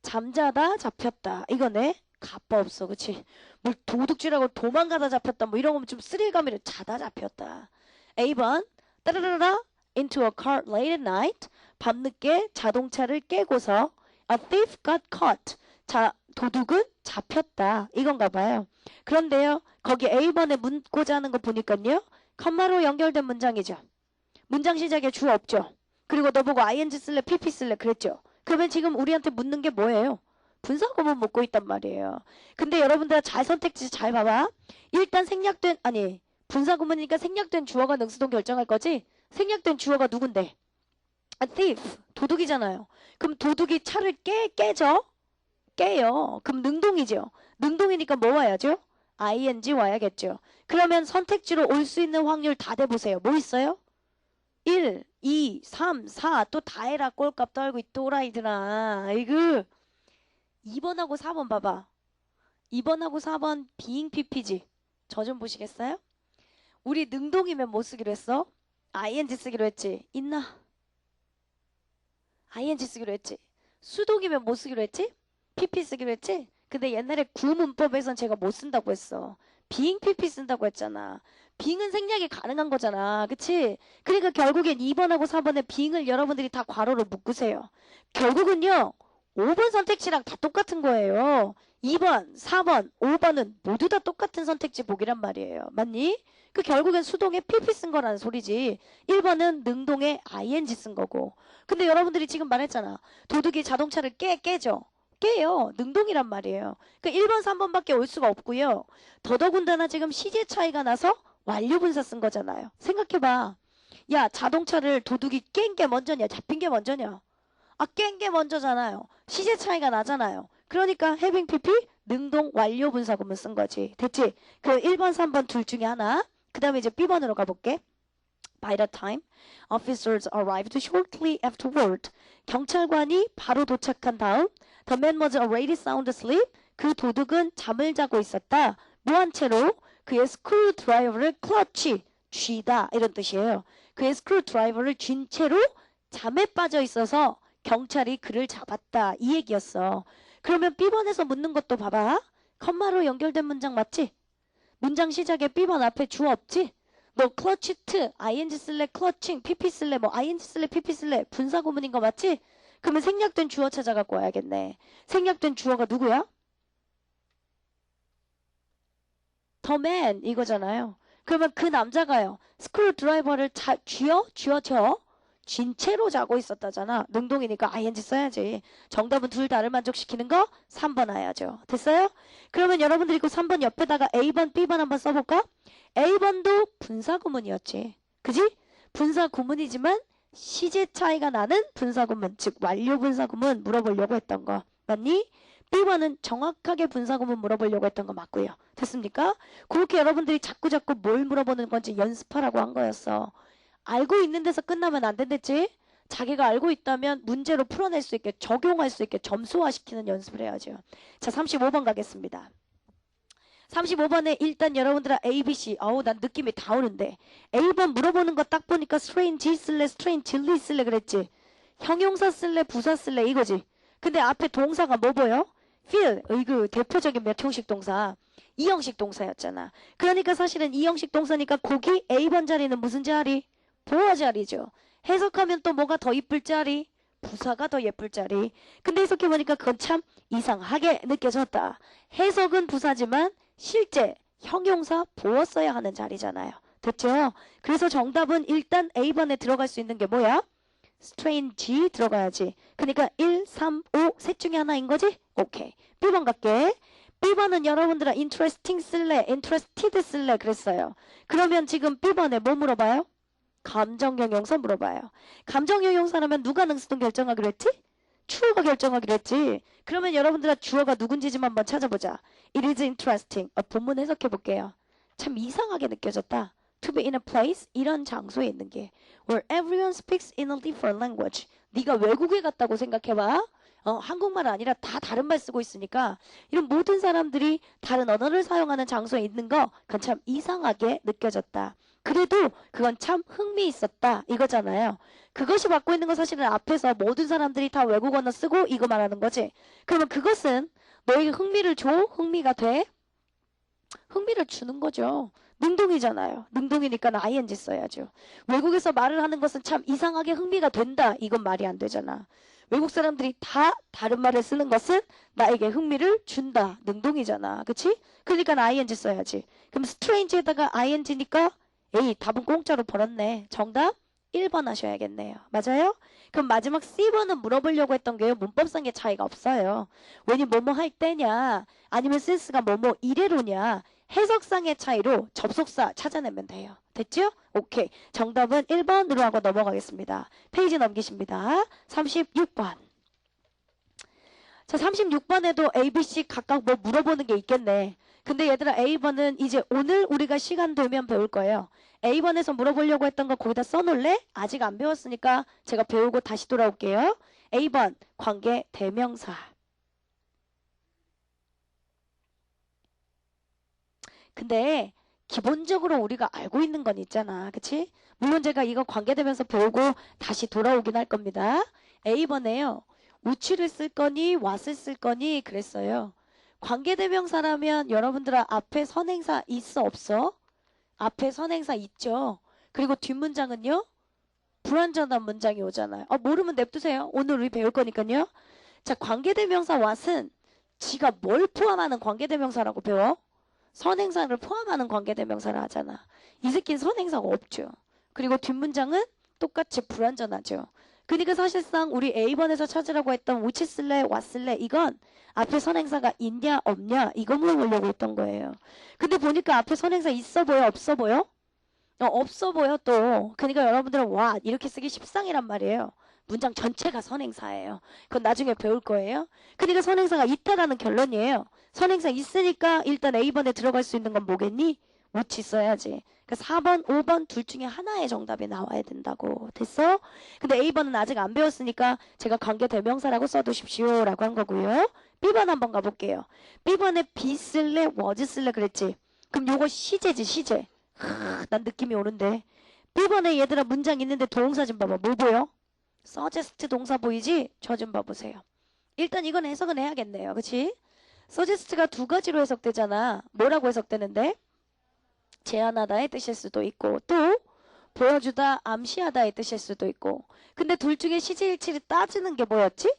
잠자다 잡혔다. 이거네. 가빠 없어. 그치? 뭘 도둑질하고 도망가다 잡혔다. 뭐 이런 거면 좀 스릴감이래. 자다 잡혔다. A번 따라라라 into a car late at night. 밤늦게 자동차를 깨고서 a thief got caught. 자, 도둑은 잡혔다. 이건가 봐요. 그런데요. 거기 A번에 묻고자 하는 거 보니까요. 컴마로 연결된 문장이죠. 문장 시작에 주어 없죠. 그리고 너보고 ing 쓸래 pp 쓸래 그랬죠. 그러면 지금 우리한테 묻는 게 뭐예요? 분사구문 묻고 있단 말이에요. 근데 여러분들 잘 선택지 잘 봐봐. 일단 생략된 분사구문이니까 생략된 주어가 능수동 결정할 거지? 생략된 주어가 누군데? A thief. 도둑이잖아요. 그럼 도둑이 차를 깨죠? 깨요. 그럼 능동이죠. 능동이니까 뭐 와야죠? ing 와야겠죠. 그러면 선택지로 올 수 있는 확률 다 대보세요. 뭐 있어요? 1, 2, 3, 4 또 다 해라. 꼴값 떨고 이 또라이들아. 이거 2번하고 4번 봐봐. 2번하고 4번 being pp지. 저 좀 보시겠어요? 우리 능동이면 뭐 쓰기로 했어? ing 쓰기로 했지. 있나? ing 쓰기로 했지. 수동이면 뭐 쓰기로 했지? pp 쓰기로 했지. 근데 옛날에 구문법에선 제가 못 쓴다고 했어. being pp 쓴다고 했잖아. being은 생략이 가능한 거잖아. 그치? 그러니까 결국엔 2번하고 4번에 being을 여러분들이 다 괄호로 묶으세요. 결국은요 5번 선택지랑 다 똑같은 거예요. 2번, 4번, 5번은 모두 다 똑같은 선택지 보기란 말이에요. 맞니? 그 결국엔 수동에 pp 쓴 거라는 소리지. 1번은 능동에 ing 쓴 거고. 근데 여러분들이 지금 말했잖아. 도둑이 자동차를 깨죠. 깨요. 능동이란 말이에요. 그 1번, 3번밖에 올 수가 없고요. 더더군다나 지금 시제 차이가 나서 완료 분사 쓴 거잖아요. 생각해봐. 야, 자동차를 도둑이 깬 게 먼저냐, 잡힌 게 먼저냐? 아, 깬 게 먼저잖아요. 시제 차이가 나잖아요. 그러니까 having pp 능동 완료 분사구문 쓴 거지. 됐지? 그 1번, 3번 둘 중에 하나. 그 다음에 이제 B번으로 가볼게. By the time officers arrived shortly afterward. 경찰관이 바로 도착한 다음 The man was already sound asleep. 그 도둑은 잠을 자고 있었다. 무한 채로 그의 스크루 드라이버를 클러치, 쥐다 이런 뜻이에요. 그의 스크루 드라이버를 쥔 채로 잠에 빠져 있어서 경찰이 그를 잡았다. 이 얘기였어. 그러면 B번에서 묻는 것도 봐봐. 컴마로 연결된 문장 맞지? 문장 시작에 B번 앞에 주어 없지? 너 클러치 트, ing 쓸래, 클러칭, pp 쓸래, 뭐 ing 쓸래, pp 쓸래 분사 구문인 거 맞지? 그러면 생략된 주어 찾아갖고 와야겠네. 생략된 주어가 누구야? The man 이거잖아요. 그러면 그 남자가요. 스크루 드라이버를 쥔 채로 자고 있었다잖아. 능동이니까 ing 써야지. 정답은 둘 다를 만족시키는 거 3번 해야죠. 됐어요? 그러면 여러분들이 그 3번 옆에다가 A번, B번 한번 써볼까? A번도 분사구문이었지. 그지? 분사구문이지만 시제 차이가 나는 분사구문, 즉 완료 분사구문 물어보려고 했던 거 맞니? B번은 정확하게 분사구문 물어보려고 했던 거 맞고요. 됐습니까? 그렇게 여러분들이 자꾸 뭘 물어보는 건지 연습하라고 한 거였어. 알고 있는 데서 끝나면 안 된댔지? 자기가 알고 있다면 문제로 풀어낼 수 있게, 적용할 수 있게 점수화시키는 연습을 해야죠. 자, 35번 가겠습니다. 35번에 일단 여러분들아 ABC, 난 느낌이 다 오는데 A번 물어보는 거 딱 보니까 strange 쓸래, strangely 쓸래 그랬지? 형용사 쓸래, 부사 쓸래 이거지? 근데 앞에 동사가 뭐 보여? feel, 그 대표적인 몇 형식 동사? 2형식 동사였잖아. 그러니까 사실은 2형식 동사니까 거기 A번 자리는 무슨 자리? 보어 자리죠. 해석하면 또 뭐가 더 이쁠 자리? 부사가 더 예쁠 자리. 근데 해석해보니까 그건 참 이상하게 느껴졌다. 해석은 부사지만 실제 형용사 보어 써야 하는 자리잖아요. 됐죠? 그래서 정답은 일단 A번에 들어갈 수 있는 게 뭐야? strange 들어가야지. 그러니까 1, 3, 5 셋 중에 하나인 거지? 오케이. B번 갈게. B번은 여러분들아 interesting 쓸래, interested 쓸래 그랬어요. 그러면 지금 B번에 뭐 물어봐요? 감정형용사 물어봐요. 감정형용사라면 누가 능수동 결정하기로 했지? 주어가 결정하기로 했지. 그러면 여러분들아 주어가 누군지 좀 한번 찾아보자. It is interesting. 본문 해석해 볼게요. 참 이상하게 느껴졌다. To be in a place, 이런 장소에 있는 게 where everyone speaks in a different language. 네가 외국에 갔다고 생각해봐. 한국말 아니라 다 다른 말 쓰고 있으니까 이런 모든 사람들이 다른 언어를 사용하는 장소에 있는 거 그건 참 이상하게 느껴졌다. 그래도 그건 참 흥미있었다 이거잖아요. 그것이 받고 있는 건 사실은 앞에서 모든 사람들이 다 외국 언어 쓰고 이거 말하는 거지. 그러면 그것은 너에게 흥미를 줘? 흥미가 돼? 흥미를 주는 거죠. 능동이잖아요. 능동이니까 ing 써야죠. 외국에서 말을 하는 것은 참 이상하게 흥미가 된다. 이건 말이 안 되잖아. 외국 사람들이 다 다른 말을 쓰는 것은 나에게 흥미를 준다. 능동이잖아. 그치? 그러니까 ing 써야지. 그럼 strange에다가 ing니까 에이 답은 공짜로 벌었네. 정답 1번 하셔야겠네요. 맞아요? 그럼 마지막 C번은 물어보려고 했던 게요. 문법상의 차이가 없어요. 왠이 뭐뭐 할 때냐 아니면 센스가 뭐뭐 이래로냐 해석상의 차이로 접속사 찾아내면 돼요. 됐죠? 오케이. 정답은 1번으로 하고 넘어가겠습니다. 페이지 넘기십니다. 36번. 자, 36번에도 A, B, C 각각 뭐 물어보는 게 있겠네. 근데 얘들아 A번은 이제 오늘 우리가 시간 되면 배울 거예요. A번에서 물어보려고 했던 거 거기다 써놓을래? 아직 안 배웠으니까 제가 배우고 다시 돌아올게요. A번 관계 대명사. 근데 기본적으로 우리가 알고 있는 건 있잖아. 그치? 물론 제가 이거 관계대명사 배우고 다시 돌아오긴 할 겁니다. A번에요. 우치를 쓸 거니 what을 쓸 거니 그랬어요. 관계대명사라면 여러분들아 앞에 선행사 있어 없어? 앞에 선행사 있죠. 그리고 뒷문장은요. 불완전한 문장이 오잖아요. 모르면 냅두세요. 오늘 우리 배울 거니까요. 자, 관계대명사 what은 지가 뭘 포함하는 관계대명사라고 배워? 선행사를 포함하는 관계대명사를 하잖아. 이 새끼는 선행사가 없죠. 그리고 뒷문장은 똑같이 불완전하죠. 그러니까 사실상 우리 A번에서 찾으라고 했던 which 쓸래, what 쓸래 이건 앞에 선행사가 있냐 없냐 이거 물어보려고 했던 거예요. 근데 보니까 앞에 선행사 있어 보여 없어 보여? 없어 보여 또. 그러니까 여러분들은 와 이렇게 쓰기 십상이란 말이에요. 문장 전체가 선행사예요. 그건 나중에 배울 거예요. 그러니까 선행사가 있다라는 결론이에요. 선행사 있으니까 일단 A번에 들어갈 수 있는 건 뭐겠니? which 써야지. 그러니까 4번, 5번 둘 중에 하나의 정답이 나와야 된다고. 됐어? 근데 A번은 아직 안 배웠으니까 제가 관계대명사라고 써두십시오 라고 한 거고요. B번 한번 가볼게요. B번에 be 쓸래, was 쓸래 그랬지? 그럼 요거 시제지 시제. 난 느낌이 오는데. B번에 얘들아 문장 있는데 동사 좀 봐봐. 뭐 보여? suggest 동사 보이지? 저 좀 봐보세요. 일단 이건 해석은 해야겠네요. 그치? suggest가 두 가지로 해석되잖아. 뭐라고 해석되는데? 제안하다의 뜻일 수도 있고 또 보여주다, 암시하다의 뜻일 수도 있고. 근데 둘 중에 시제일치를 따지는 게 뭐였지?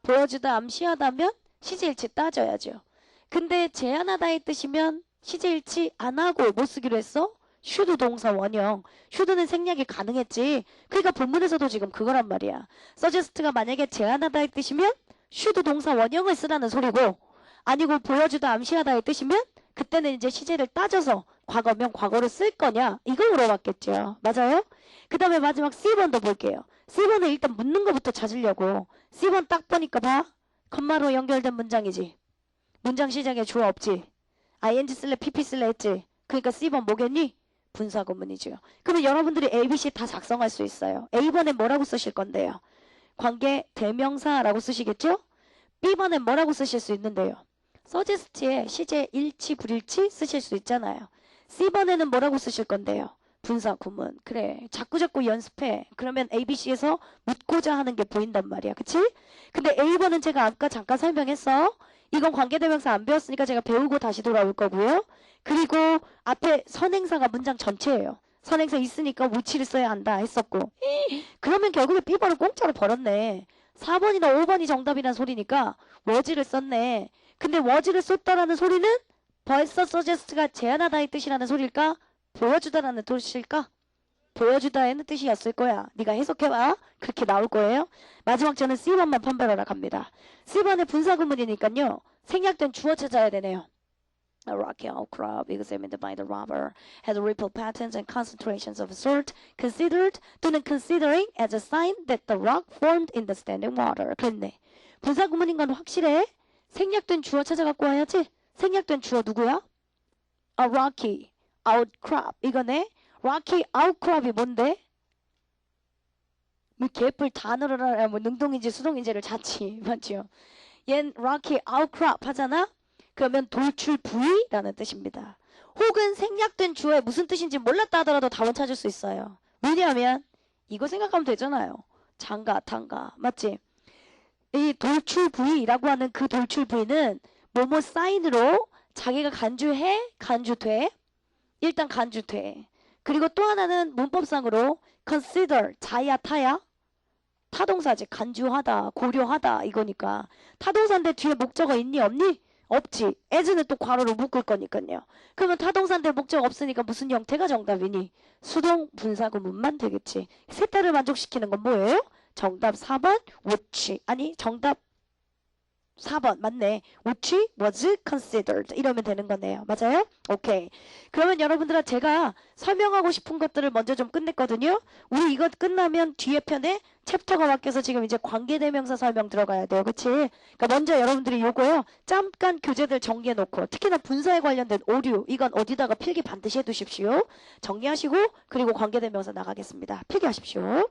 보여주다, 암시하다면 시제일치 따져야죠. 근데 제안하다의 뜻이면 시제일치 안 하고 뭐 쓰기로 했어? should 동사 원형. should는 생략이 가능했지. 그러니까 본문에서도 지금 그거란 말이야. suggest가 만약에 제안하다의 뜻이면 should 동사 원형을 쓰라는 소리고 아니고 보여주다, 암시하다의 뜻이면 그때는 이제 시제를 따져서 과거면 과거를 쓸 거냐 이거 물어봤겠죠. 맞아요? 그 다음에 마지막 C번도 볼게요. C번은 일단 묻는 거부터 찾으려고. C번 딱 보니까 봐. 컴마로 연결된 문장이지. 문장 시작에 주어 없지. ing 쓸래 pp 쓸래 했지. 그러니까 C번 뭐겠니? 분사구문이죠. 그러면 여러분들이 A, B, C 다 작성할 수 있어요. A번엔 뭐라고 쓰실 건데요? 관계 대명사라고 쓰시겠죠? B번엔 뭐라고 쓰실 수 있는데요? 서제스트에 시제 일치 불일치 쓰실 수 있잖아요. C번에는 뭐라고 쓰실 건데요? 분사 구문. 그래 자꾸자꾸 연습해. 그러면 ABC에서 묻고자 하는 게 보인단 말이야. 그치? 근데 A번은 제가 아까 잠깐 설명했어. 이건 관계대명사 안 배웠으니까 제가 배우고 다시 돌아올 거고요. 그리고 앞에 선행사가 문장 전체예요. 선행사 있으니까 which를 써야 한다 했었고. 그러면 결국에 B번을 공짜로 벌었네. 4번이나 5번이 정답이란 소리니까 was를 썼네. 근데 was를 썼다라는 소리는 벌써 suggest가 제안하다의 뜻이라는 소리일까? 보여주다라는 뜻일까? 보여주다에는 뜻이었을 거야. 네가 해석해봐. 그렇게 나올 거예요. 마지막 저는 C번만 판별하러 갑니다. C번의 분사구문이니까요. 생략된 주어 찾아야 되네요. A rocky outcrop examined by the robber has ripple patterns and concentrations of salt considered 또는 considering as a sign that the rock formed in the standing water. 그랬네. 분사구문인 건 확실해. 생략된 주어 찾아갖고 와야지. 생략된 주어 누구야? A rocky outcrop 이거네. rocky outcrop이 뭔데? 뭐 개뿔 단어를 알아. 뭐 능동인지 수동인지를 자치 맞죠? 얜 rocky outcrop 하잖아. 그러면 돌출 부위라는 뜻입니다. 혹은 생략된 주어에 무슨 뜻인지 몰랐다 하더라도 답은 찾을 수 있어요. 왜냐하면 이거 생각하면 되잖아요. 장가, 탄가 맞지? 이 돌출 부위라고 하는 그 돌출 부위는 뭐뭐 사인으로 자기가 간주해, 간주돼. 일단 간주돼. 그리고 또 하나는 문법상으로 consider, 자야, 타야. 타동사지. 간주하다, 고려하다 이거니까. 타동사인데 뒤에 목적어 있니 없니? 없지. as는 또 괄호로 묶을 거니까요. 그러면 타동사인데 목적 없으니까 무슨 형태가 정답이니? 수동 분사구문만 되겠지. 세타를 만족시키는 건 뭐예요? 정답 4번 which. 아니 정답 4번 맞네. which was considered 이러면 되는 거네요. 맞아요? 오케이. 그러면 여러분들아 제가 설명하고 싶은 것들을 먼저 좀 끝냈거든요. 우리 이거 끝나면 뒤에 편에 챕터가 바뀌어서 지금 이제 관계대명사 설명 들어가야 돼요. 그치? 그러니까 먼저 여러분들이 요거요. 잠깐 교재들 정리해 놓고 특히나 분사에 관련된 오류 이건 어디다가 필기 반드시 해두십시오. 정리하시고 그리고 관계대명사 나가겠습니다. 필기하십시오.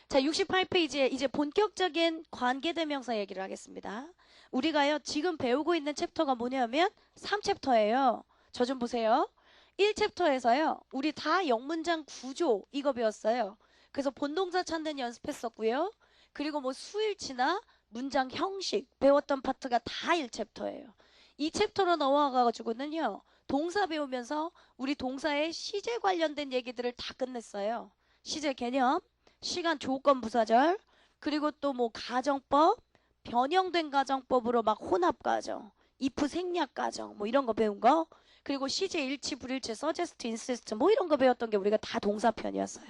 자, 68페이지에 이제 본격적인 관계대명사 얘기를 하겠습니다. 우리가요, 지금 배우고 있는 챕터가 뭐냐면 3챕터예요. 저 좀 보세요. 1챕터에서요, 우리 다 영문장 구조 이거 배웠어요. 그래서 본동사 찾는 연습했었고요. 그리고 뭐 수일치나 문장 형식 배웠던 파트가 다 1챕터예요. 2챕터로 넘어가가지고는요, 동사 배우면서 우리 동사의 시제 관련된 얘기들을 다 끝냈어요. 시제 개념, 시간 조건 부사절 그리고 또 뭐 가정법 변형된 가정법으로 막 혼합 가정 if 생략 가정 뭐 이런 거 배운 거. 그리고 시제 일치 불일치 suggest insist 뭐 이런 거 배웠던 게 우리가 다 동사편이었어요.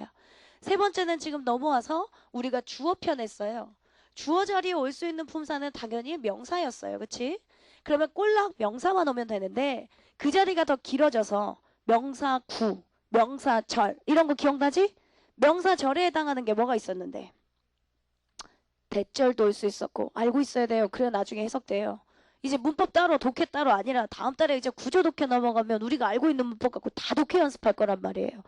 세 번째는 지금 넘어와서 우리가 주어편 했어요. 주어 자리에 올 수 있는 품사는 당연히 명사였어요. 그치? 그러면 꼴랑 명사만 오면 되는데 그 자리가 더 길어져서 명사 구, 명사 절 이런 거 기억나지? 명사 절에 해당하는 게 뭐가 있었는데 대절도 올 수 있었고 알고 있어야 돼요. 그래 나중에 해석돼요. 이제 문법 따로 독해 따로 아니라 다음 달에 이제 구조 독해 넘어가면 우리가 알고 있는 문법 갖고 다 독해 연습할 거란 말이에요.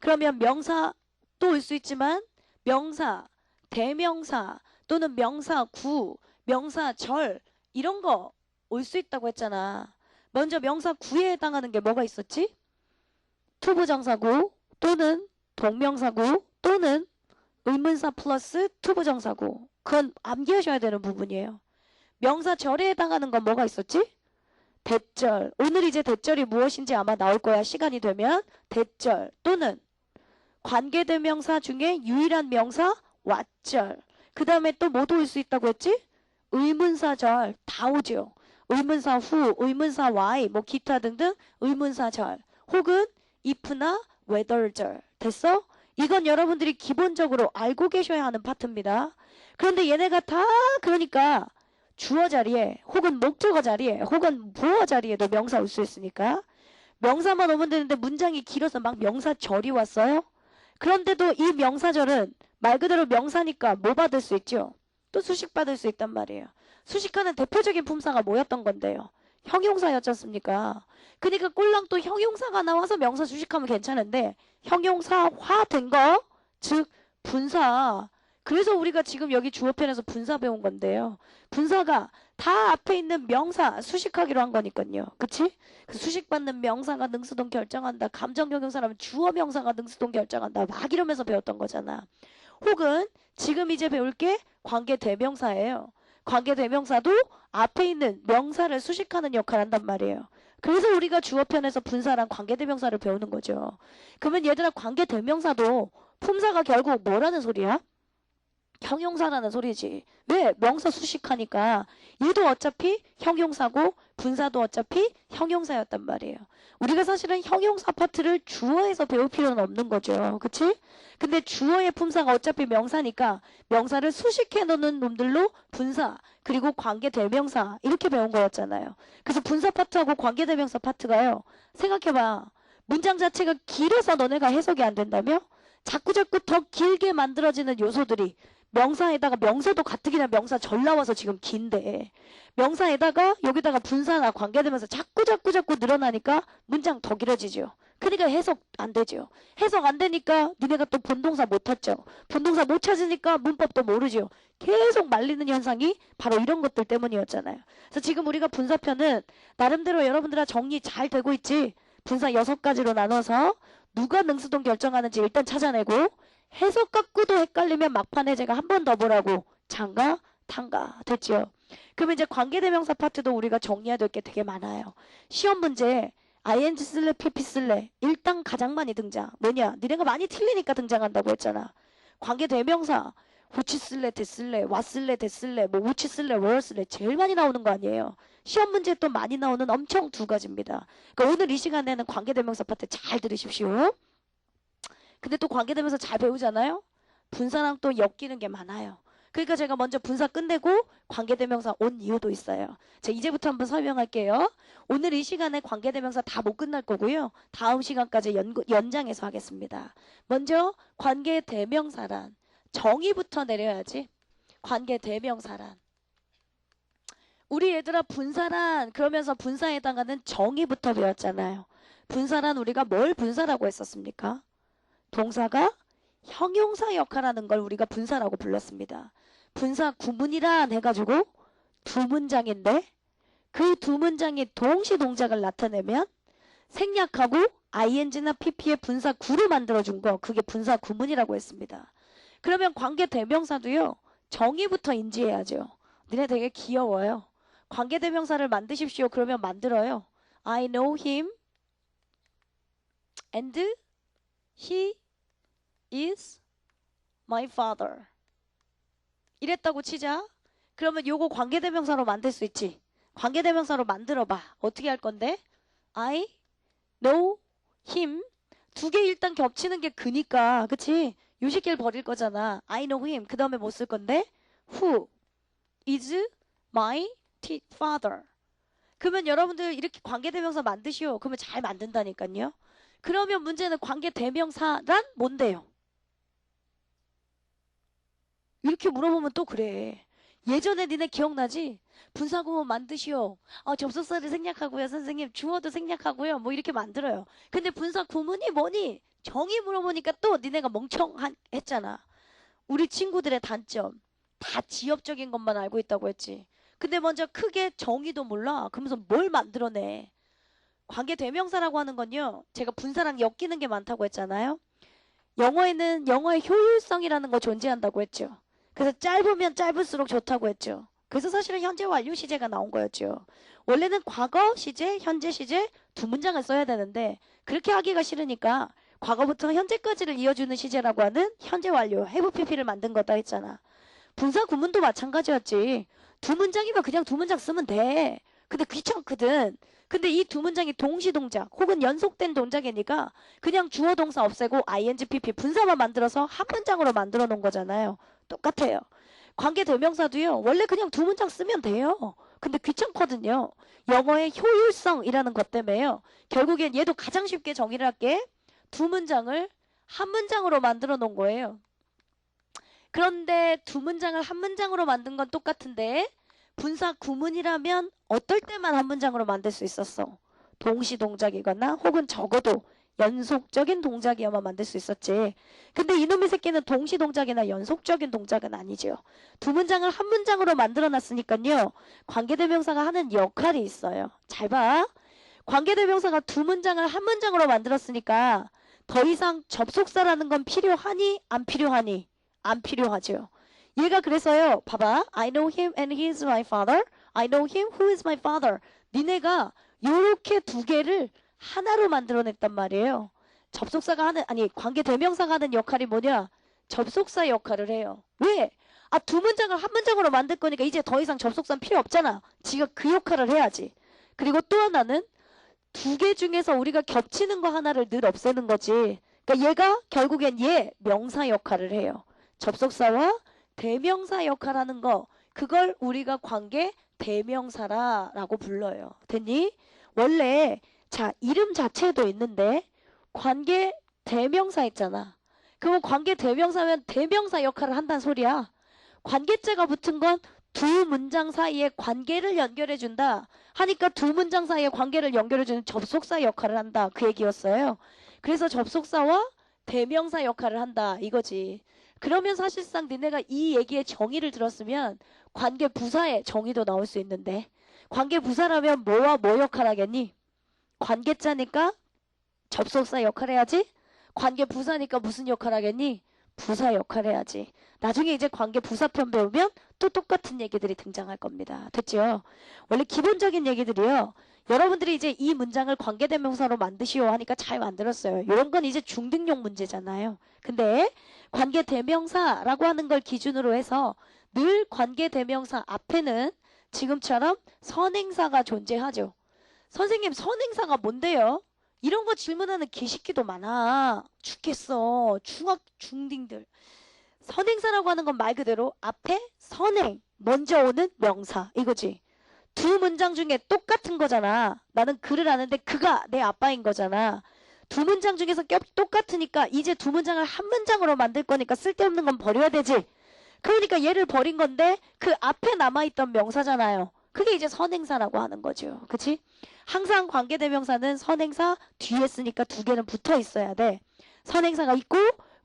그러면 명사 또 올 수 있지만 명사, 대명사 또는 명사 구, 명사 절 이런 거 올 수 있다고 했잖아. 먼저 명사 구에 해당하는 게 뭐가 있었지? 투부정사구 또는 동명사구 또는 의문사 플러스 투부정사구. 그건 암기하셔야 되는 부분이에요. 명사 절에 해당하는 건 뭐가 있었지? 대절. 오늘 이제 대절이 무엇인지 아마 나올 거야. 시간이 되면. 대절 또는 관계대명사 중에 유일한 명사 왓절. 그 다음에 또 뭐도 올 수 있다고 했지? 의문사절 다 오죠. 의문사 후, 의문사 why, 뭐 기타 등등 의문사절 혹은 if나 whether절. 됐어? 이건 여러분들이 기본적으로 알고 계셔야 하는 파트입니다. 그런데 얘네가 다 그러니까 주어 자리에 혹은 목적어 자리에 혹은 보어 자리에도 명사 올 수 있으니까 명사만 오면 되는데 문장이 길어서 막 명사절이 왔어요. 그런데도 이 명사절은 말 그대로 명사니까 뭐 받을 수 있죠? 또 수식 받을 수 있단 말이에요. 수식하는 대표적인 품사가 뭐였던 건데요? 형용사였지 않습니까? 그러니까 꼴랑 또 형용사가 나와서 명사 수식하면 괜찮은데 형용사화 된 거, 즉 분사. 그래서 우리가 지금 여기 주어편에서 분사 배운 건데요. 분사가 다 앞에 있는 명사 수식하기로 한 거니까요. 그치? 그 수식받는 명사가 능수동 결정한다. 감정형용사라면 주어 명사가 능수동 결정한다. 막 이러면서 배웠던 거잖아. 혹은 지금 이제 배울 게 관계대명사예요. 관계대명사도 앞에 있는 명사를 수식하는 역할을 한단 말이에요. 그래서 우리가 주어편에서 분사랑 관계대명사를 배우는 거죠. 그러면 얘들아 관계대명사도 품사가 결국 뭐라는 소리야? 형용사라는 소리지. 왜? 명사 수식하니까 얘도 어차피 형용사고 분사도 어차피 형용사였단 말이에요. 우리가 사실은 형용사 파트를 주어에서 배울 필요는 없는 거죠. 그치? 근데 주어의 품사가 어차피 명사니까 명사를 수식해 놓는 놈들로 분사 그리고 관계대명사 이렇게 배운 거였잖아요. 그래서 분사 파트하고 관계대명사 파트가요. 생각해봐. 문장 자체가 길어서 너네가 해석이 안 된다며? 자꾸자꾸 더 길게 만들어지는 요소들이 명사에다가 명사도 가뜩이나 명사 절 나와서 지금 긴데 명사에다가 여기다가 분사나 관계되면서 자꾸 늘어나니까 문장 더 길어지죠. 그러니까 해석 안 되죠. 해석 안 되니까 니네가 또 본동사 못 찾죠. 본동사 못 찾으니까 문법도 모르죠. 계속 말리는 현상이 바로 이런 것들 때문이었잖아요. 그래서 지금 우리가 분사편은 나름대로 여러분들아 정리 잘 되고 있지. 분사 6가지로 나눠서 누가 능수동 결정하는지 일단 찾아내고 해석 갖고도 헷갈리면 막판에 제가 한 번 더 보라고 장가 탄가 됐죠. 그러면 이제 관계대명사 파트도 우리가 정리해야 될 게 되게 많아요. 시험 문제 ing 쓸래 pp 쓸래 일단 가장 많이 등장. 뭐냐? 니네가 많이 틀리니까 등장한다고 했잖아. 관계대명사 which 쓸래 that 쓸래 what 쓸래 that 쓸래 뭐 which 쓸래 where 쓸래 제일 많이 나오는 거 아니에요. 시험 문제 또 많이 나오는 엄청 2가지입니다. 그러니까 오늘 이 시간에는 관계대명사 파트 잘 들으십시오. 근데 또 관계되면서 잘 배우잖아요. 분사랑 또 엮이는 게 많아요. 그러니까 제가 먼저 분사 끝내고 관계대명사 온 이유도 있어요. 제가 이제부터 한번 설명할게요. 오늘 이 시간에 관계대명사 다 못 끝날 거고요. 다음 시간까지 연장해서 하겠습니다. 먼저 관계대명사란 정의부터 내려야지. 관계대명사란 우리 얘들아 분사란 그러면서 분사에 해당하는 정의부터 배웠잖아요. 분사란 우리가 뭘 분사라고 했었습니까? 동사가 형용사 역할하는 걸 우리가 분사라고 불렀습니다. 분사 구문이란 해가지고 2문장인데 그 2문장이 동시 동작을 나타내면 생략하고 ing나 pp의 분사 구를 만들어준 거 그게 분사 구문이라고 했습니다. 그러면 관계대명사도요. 정의부터 인지해야죠. 니네 되게 귀여워요. 관계대명사를 만드십시오. 그러면 만들어요. I know him and he is my father. 이랬다고 치자. 그러면 요거 관계대명사로 만들 수 있지. 관계대명사로 만들어봐. 어떻게 할 건데? I know him. 두 개 일단 겹치는 게 그니까, 그치? 요식기를 버릴 거잖아. I know him. 그 다음에 뭐 쓸 건데? Who is my father. 그러면 여러분들 이렇게 관계대명사 만드시오. 그러면 잘 만든다니까요. 그러면 문제는 관계대명사란 뭔데요? 이렇게 물어보면 또 그래. 예전에 니네 기억나지? 분사구문 만드시오. 접속사를 생략하고요. 선생님 주어도 생략하고요. 뭐 이렇게 만들어요. 근데 분사구문이 뭐니? 정의 물어보니까 또 니네가 멍청했잖아. 우리 친구들의 단점. 다 지엽적인 것만 알고 있다고 했지. 근데 먼저 크게 정의도 몰라. 그러면서 뭘 만들어내. 관계대명사라고 하는 건요. 제가 분사랑 엮이는 게 많다고 했잖아요. 영어에는 영어의 효율성이라는 거 존재한다고 했죠. 그래서 짧으면 짧을수록 좋다고 했죠. 그래서 사실은 현재 완료 시제가 나온 거였죠. 원래는 과거 시제, 현재 시제 두 문장을 써야 되는데 그렇게 하기가 싫으니까 과거부터 현재까지를 이어주는 시제라고 하는 현재 완료, have pp를 만든 거다 했잖아. 분사 구문도 마찬가지였지. 두 문장이면 그냥 두 문장 쓰면 돼. 근데 귀찮거든. 근데 이 두 문장이 동시 동작 혹은 연속된 동작이니까 그냥 주어 동사 없애고 ing, pp 분사만 만들어서 한 문장으로 만들어 놓은 거잖아요. 똑같아요. 관계대명사도요. 원래 그냥 두 문장 쓰면 돼요. 근데 귀찮거든요. 영어의 효율성이라는 것 때문에요. 결국엔 얘도 가장 쉽게 정의를 할게. 두 문장을 한 문장으로 만들어 놓은 거예요. 그런데 두 문장을 한 문장으로 만든 건 똑같은데 분사 구문이라면 어떨 때만 한 문장으로 만들 수 있었어? 동시 동작이거나 혹은 적어도 연속적인 동작이어만 만들 수 있었지. 근데 이놈의 새끼는 동시 동작이나 연속적인 동작은 아니죠. 두 문장을 한 문장으로 만들어 놨으니까요. 관계대명사가 하는 역할이 있어요. 잘 봐. 관계대명사가 두 문장을 한 문장으로 만들었으니까 더 이상 접속사라는 건 필요하니 안 필요하니? 안 필요하죠. 얘가 그래서요. 봐봐. I know him and he is my father. I know him who is my father. 니네가 요렇게 두 개를 하나로 만들어냈단 말이에요. 접속사가 하는 아니 관계대명사가 하는 역할이 뭐냐? 접속사 역할을 해요. 왜? 두 문장을 한 문장으로 만들 거니까 이제 더 이상 접속사는 필요 없잖아. 지가 그 역할을 해야지. 그리고 또 하나는 두 개 중에서 우리가 겹치는 거 하나를 늘 없애는 거지. 그러니까 얘가 결국엔 얘 명사 역할을 해요. 접속사와 대명사 역할하는 거 그걸 우리가 관계 대명사라고 불러요. 됐니? 원래 자 이름 자체도 있는데 관계 대명사 있잖아. 그러면 관계 대명사면 대명사 역할을 한다는 소리야. 관계자가 붙은 건 두 문장 사이에 관계를 연결해준다 하니까 두 문장 사이에 관계를 연결해주는 접속사 역할을 한다. 그 얘기였어요. 그래서 접속사와 대명사 역할을 한다 이거지. 그러면 사실상 니네가 이 얘기의 정의를 들었으면 관계 부사의 정의도 나올 수 있는데 관계 부사라면 뭐와 뭐 역할 하겠니? 관계자니까 접속사 역할 해야지. 관계 부사니까 무슨 역할 하겠니? 부사 역할 해야지. 나중에 이제 관계 부사편 배우면 또 똑같은 얘기들이 등장할 겁니다. 됐죠? 원래 기본적인 얘기들이요. 여러분들이 이제 이 문장을 관계대명사로 만드시오 하니까 잘 만들었어요. 이런 건 이제 중등용 문제잖아요. 근데 관계대명사라고 하는 걸 기준으로 해서 늘 관계대명사 앞에는 지금처럼 선행사가 존재하죠. 선생님 선행사가 뭔데요? 이런 거 질문하는 개새끼도 많아. 죽겠어. 중딩들. 선행사라고 하는 건 말 그대로 앞에 선행, 먼저 오는 명사 이거지. 두 문장 중에 똑같은 거잖아. 나는 그를 아는데 그가 내 아빠인 거잖아. 두 문장 중에서 똑같으니까 이제 두 문장을 한 문장으로 만들 거니까 쓸데없는 건 버려야 되지. 그러니까 얘를 버린 건데 그 앞에 남아있던 명사잖아요. 그게 이제 선행사라고 하는 거죠. 그치? 항상 관계대명사는 선행사 뒤에 쓰니까 두 개는 붙어 있어야 돼. 선행사가 있고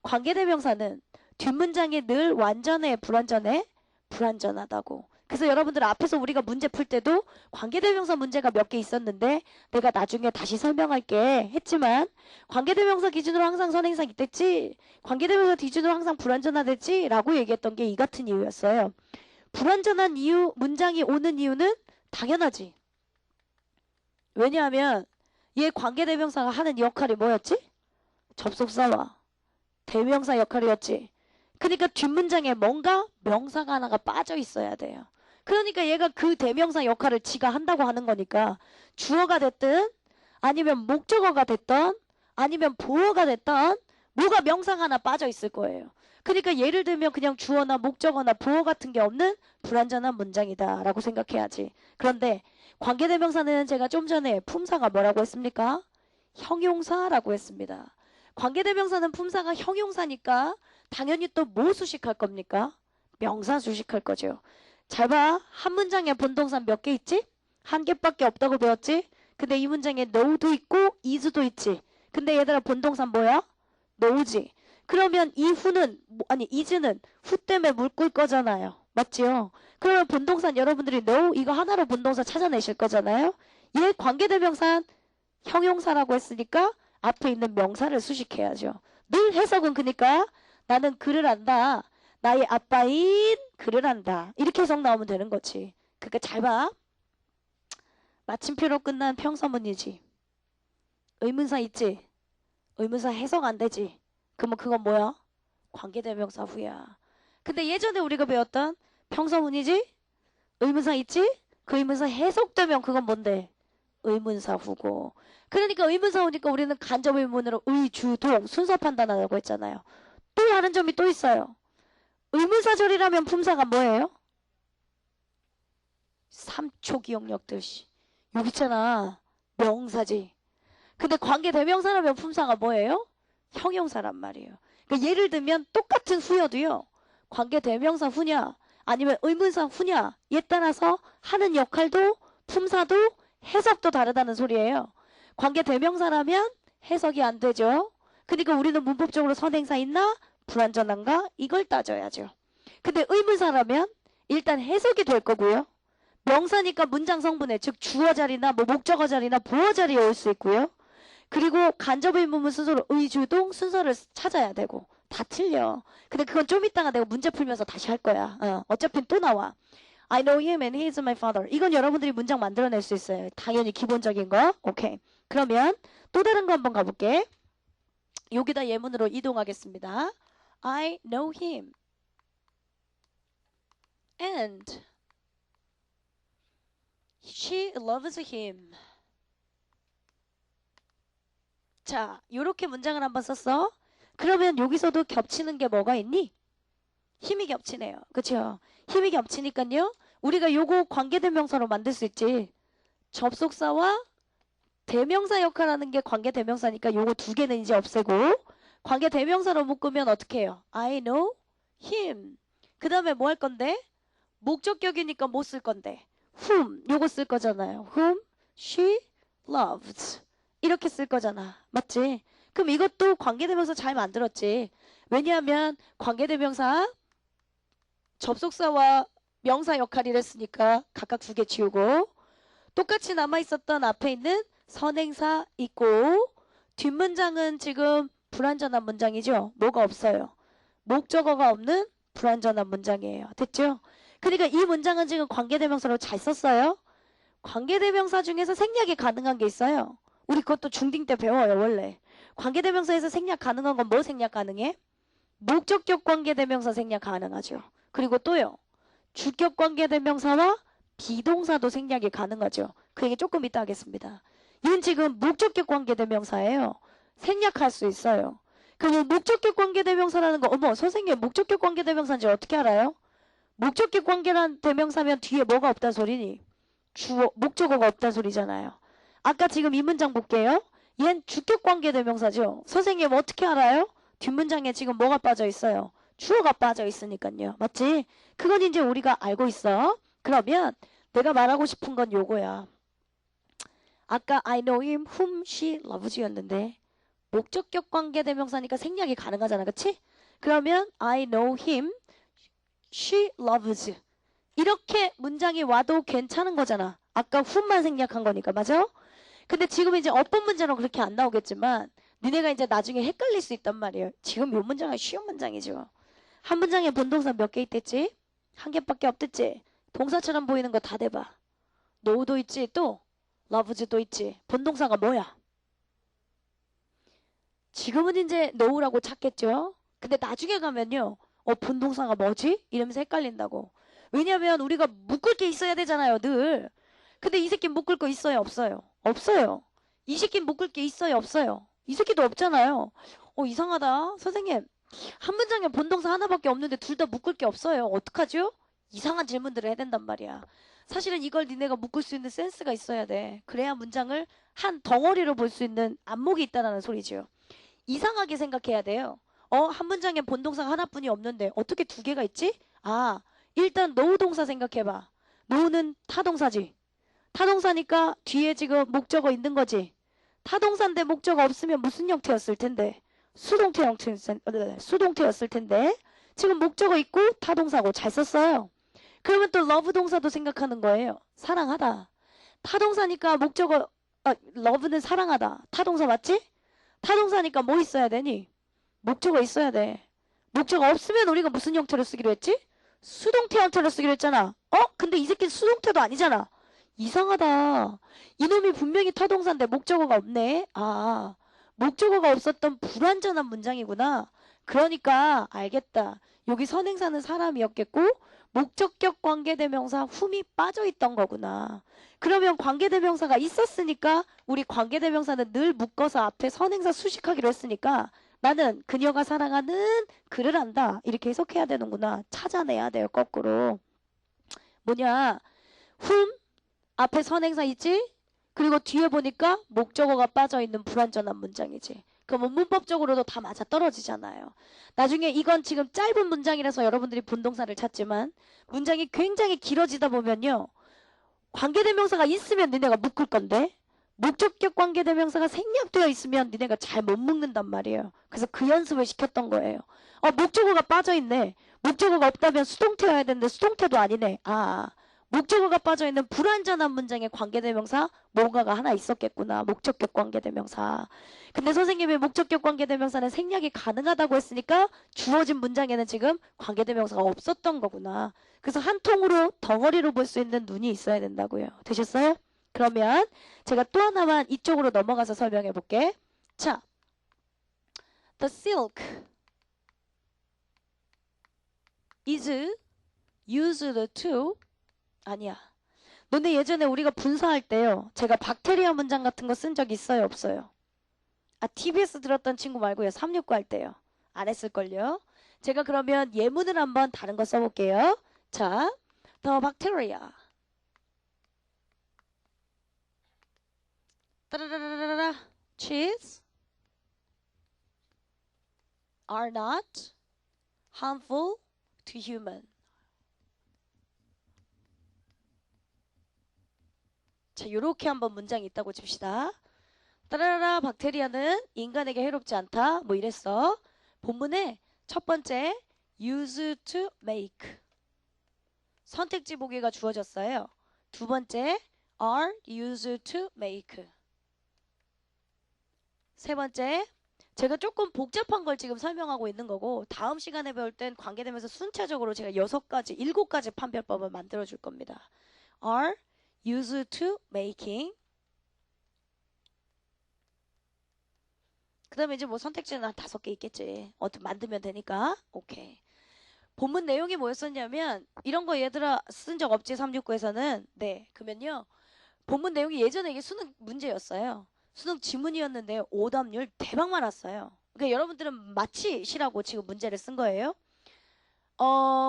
관계대명사는 뒷문장이 늘 완전해, 불완전해? 불완전하다고. 그래서 여러분들 앞에서 우리가 문제 풀 때도 관계대명사 문제가 몇 개 있었는데 내가 나중에 다시 설명할게 했지만 관계대명사 기준으로 항상 선행사 있댔지? 관계대명사 기준으로 항상 불완전하댔지? 라고 얘기했던 게 이 같은 이유였어요. 불완전한 이유, 문장이 오는 이유는 당연하지. 왜냐하면 얘 관계대명사가 하는 역할이 뭐였지? 접속사와 대명사 역할이었지. 그러니까 뒷문장에 뭔가 명사가 하나가 빠져 있어야 돼요. 그러니까 얘가 그 대명사 역할을 지가 한다고 하는 거니까 주어가 됐든 아니면 목적어가 됐던 아니면 보어가 됐던 뭐가 명사가 하나 빠져 있을 거예요. 그러니까 예를 들면 그냥 주어나 목적어나 보어 같은 게 없는 불완전한 문장이다 라고 생각해야지. 그런데 관계대명사는 제가 좀 전에 품사가 뭐라고 했습니까? 형용사라고 했습니다. 관계대명사는 품사가 형용사니까 당연히 또 뭐 수식할 겁니까? 명사 수식할 거죠. 잘 봐. 한 문장에 본동사 몇 개 있지? 한 개밖에 없다고 배웠지? 근데 이 문장에 know도 있고 is도 있지. 근데 얘들아 본동사 뭐야? know지. 그러면 이 who는 아니 is는 who 때문에 물 끓 거잖아요. 맞지요? 그러면 본동사 여러분들이 know 이거 하나로 본동사 찾아내실 거잖아요. 얘 관계대명사 형용사라고 했으니까 앞에 있는 명사를 수식해야죠. 늘 해석은 그니까 나는 그를 안다. 나의 아빠인 그를 안다. 이렇게 해석 나오면 되는 거지. 그러니까 잘 봐. 마침표로 끝난 평서문이지. 의문사 있지? 의문사 해석 안 되지? 그러면 그건 뭐야? 관계대명사 후야. 근데 예전에 우리가 배웠던 평서문이지? 의문사 있지? 그 의문사 해석되면 그건 뭔데? 의문사 후고. 그러니까 의문사 후니까 우리는 간접 의문으로 의, 주, 동 순서 판단하라고 했잖아요. 또 다른 점이 또 있어요. 의문사절이라면 품사가 뭐예요? 3초 기억력들 여기 있잖아. 명사지. 근데 관계대명사라면 품사가 뭐예요? 형용사란 말이에요. 그러니까 예를 들면 똑같은 후여도요. 관계대명사 후냐 아니면 의문사 후냐 에 따라서 하는 역할도 품사도 해석도 다르다는 소리예요. 관계대명사라면 해석이 안 되죠. 그러니까 우리는 문법적으로 선행사 있나 불완전한가 이걸 따져야죠. 근데 의문사라면 일단 해석이 될 거고요. 명사니까 문장 성분에 즉 주어 자리나 뭐 목적어 자리나 보어 자리에 올 수 있고요. 그리고 간접 의문문 순서로 의주동 순서를 찾아야 되고 다 틀려. 근데 그건 좀 이따가 내가 문제 풀면서 다시 할 거야. 어차피 또 나와. I know him and he is my father. 이건 여러분들이 문장 만들어낼 수 있어요. 당연히 기본적인 거. 오케이. 그러면 또 다른 거 한번 가볼게. 여기다 예문으로 이동하겠습니다. I know him and she loves him. 자, 요렇게 문장을 한번 썼어. 그러면 여기서도 겹치는 게 뭐가 있니? 힘이 겹치네요. 그쵸? 힘이 겹치니까요. 우리가 요거 관계대명사로 만들 수 있지. 접속사와 대명사 역할하는 게 관계대명사니까 요거 두 개는 이제 없애고 관계대명사로 묶으면 어떻게 해요? I know him. 그 다음에 뭐 할 건데? 목적격이니까 뭐 쓸 건데? whom 요거 쓸 거잖아요. whom she loves. 이렇게 쓸 거잖아. 맞지? 그럼 이것도 관계대명사 잘 만들었지. 왜냐하면 관계대명사 접속사와 명사 역할을 했으니까 각각 두 개 지우고 똑같이 남아있었던 앞에 있는 선행사 있고 뒷문장은 지금 불완전한 문장이죠. 뭐가 없어요. 목적어가 없는 불완전한 문장이에요. 됐죠? 그러니까 이 문장은 지금 관계대명사로 잘 썼어요. 관계대명사 중에서 생략이 가능한 게 있어요. 우리 그것도 중딩 때 배워요. 원래. 관계대명사에서 생략 가능한 건 뭐 생략 가능해? 목적격 관계대명사 생략 가능하죠. 그리고 또요. 주격 관계대명사와 비동사도 생략이 가능하죠. 그 얘기 조금 이따 하겠습니다. 이건 지금 목적격 관계대명사예요. 생략할 수 있어요. 그럼 목적격 관계대명사라는 거 어머 선생님 목적격 관계대명사인지 어떻게 알아요? 목적격 관계란 대명사면 뒤에 뭐가 없다는 소리니? 주어 목적어가 없다는 소리잖아요. 아까 지금 이 문장 볼게요. 얜 주격 관계대명사죠. 선생님 어떻게 알아요? 뒷문장에 지금 뭐가 빠져 있어요? 주어가 빠져 있으니까요. 맞지? 그건 이제 우리가 알고 있어. 그러면 내가 말하고 싶은 건 요거야. 아까 I know him whom she loves 였는데 목적격 관계대명사니까 생략이 가능하잖아. 그치? 그러면 I know him she loves 이렇게 문장이 와도 괜찮은 거잖아. 아까 whom만 생략한 거니까. 맞아? 근데 지금 이제 어떤 문제는 그렇게 안 나오겠지만 니네가 이제 나중에 헷갈릴 수 있단 말이에요. 지금 이 문장은 쉬운 문장이죠. 한 문장에 본동사 몇 개 있댔지? 한 개밖에 없댔지? 동사처럼 보이는 거 다 대봐. know도 있지 또 loves도 있지. 본동사가 뭐야? 지금은 이제 know라고 찾겠죠. 근데 나중에 가면요. 본동사가 뭐지? 이러면서 헷갈린다고. 왜냐면 우리가 묶을 게 있어야 되잖아요, 늘. 근데 이 새끼 묶을 거 있어요, 없어요? 없어요. 이 새끼 묶을 게 있어요, 없어요? 이 새끼도 없잖아요. 이상하다. 선생님, 한 문장에 본동사 하나밖에 없는데 둘 다 묶을 게 없어요. 어떡하죠? 이상한 질문들을 해야 된단 말이야. 사실은 이걸 니네가 묶을 수 있는 센스가 있어야 돼. 그래야 문장을 한 덩어리로 볼 수 있는 안목이 있다는 소리죠. 이상하게 생각해야 돼요. 한 문장에 본동사가 하나뿐이 없는데 어떻게 두 개가 있지? 일단 노우 동사 생각해봐. 노우는 타동사지. 타동사니까 뒤에 지금 목적어 있는 거지. 타동사인데 목적어 없으면 무슨 형태였을 텐데? 수동태였을 텐데. 지금 목적어 있고 타동사고 잘 썼어요. 그러면 또 love 동사도 생각하는 거예요. 사랑하다. 타동사니까 목적어, love는 사랑하다. 타동사 맞지? 타동사니까 뭐 있어야 되니? 목적어 있어야 돼. 목적어 없으면 우리가 무슨 형태로 쓰기로 했지? 수동태 형태로 쓰기로 했잖아. 근데 이 새끼는 수동태도 아니잖아. 이상하다. 이놈이 분명히 타동사인데 목적어가 없네. 목적어가 없었던 불완전한 문장이구나. 그러니까 알겠다. 여기 선행사는 사람이었겠고 목적격 관계대명사 훔이 빠져있던 거구나. 그러면 관계대명사가 있었으니까 우리 관계대명사는 늘 묶어서 앞에 선행사 수식하기로 했으니까 나는 그녀가 사랑하는 그를 안다. 이렇게 해석해야 되는구나. 찾아내야 돼요. 거꾸로. 뭐냐. 훔 앞에 선행사 있지? 그리고 뒤에 보니까 목적어가 빠져있는 불완전한 문장이지. 그럼 문법적으로도 다 맞아떨어지잖아요. 나중에 이건 지금 짧은 문장이라서 여러분들이 본동사를 찾지만 문장이 굉장히 길어지다 보면요. 관계대명사가 있으면 니네가 묶을 건데 목적격 관계대명사가 생략되어 있으면 니네가 잘 못 묶는단 말이에요. 그래서 그 연습을 시켰던 거예요. 목적어가 빠져있네. 목적어가 없다면 수동태여야 되는데 수동태도 아니네. 목적어가 빠져있는 불완전한 문장의 관계대명사 뭔가가 하나 있었겠구나. 목적격 관계대명사. 근데 선생님이 목적격 관계대명사는 생략이 가능하다고 했으니까 주어진 문장에는 지금 관계대명사가 없었던 거구나. 그래서 한 통으로 덩어리로 볼 수 있는 눈이 있어야 된다고요. 되셨어요? 그러면 제가 또 하나만 이쪽으로 넘어가서 설명해 볼게. 자, the silk is used to 아니야. 너네 예전에 우리가 분사할 때요. 제가 박테리아 문장 같은 거 쓴 적 있어요? 없어요? TBS 들었던 친구 말고요. 369 할 때요. 안 했을걸요? 제가 그러면 예문을 한번 다른 거 써볼게요. 자, the bacteria. 따라라라라 cheese are not harmful to human. 자, 요렇게 한번 문장이 있다고 칩시다. 따라라라 박테리아는 인간에게 해롭지 않다. 뭐 이랬어. 본문에 첫 번째 use to make 선택지 보기가 주어졌어요. 두 번째 are used to make. 세 번째 제가 조금 복잡한 걸 지금 설명하고 있는 거고 다음 시간에 배울 땐 관계되면서 순차적으로 제가 6가지, 7가지 판별법을 만들어 줄 겁니다. are used to making. 그 다음에 이제 뭐 선택지는 한 5개 있겠지. 만들면 되니까. 오케이. 본문 내용이 뭐였었냐면 이런 거 얘들아 쓴 적 없지 369에서는. 네. 그러면요. 본문 내용이 예전에 이게 수능 문제였어요. 수능 지문이었는데 오답률 대박 많았어요. 그러니까 여러분들은 마치시라고 지금 문제를 쓴 거예요.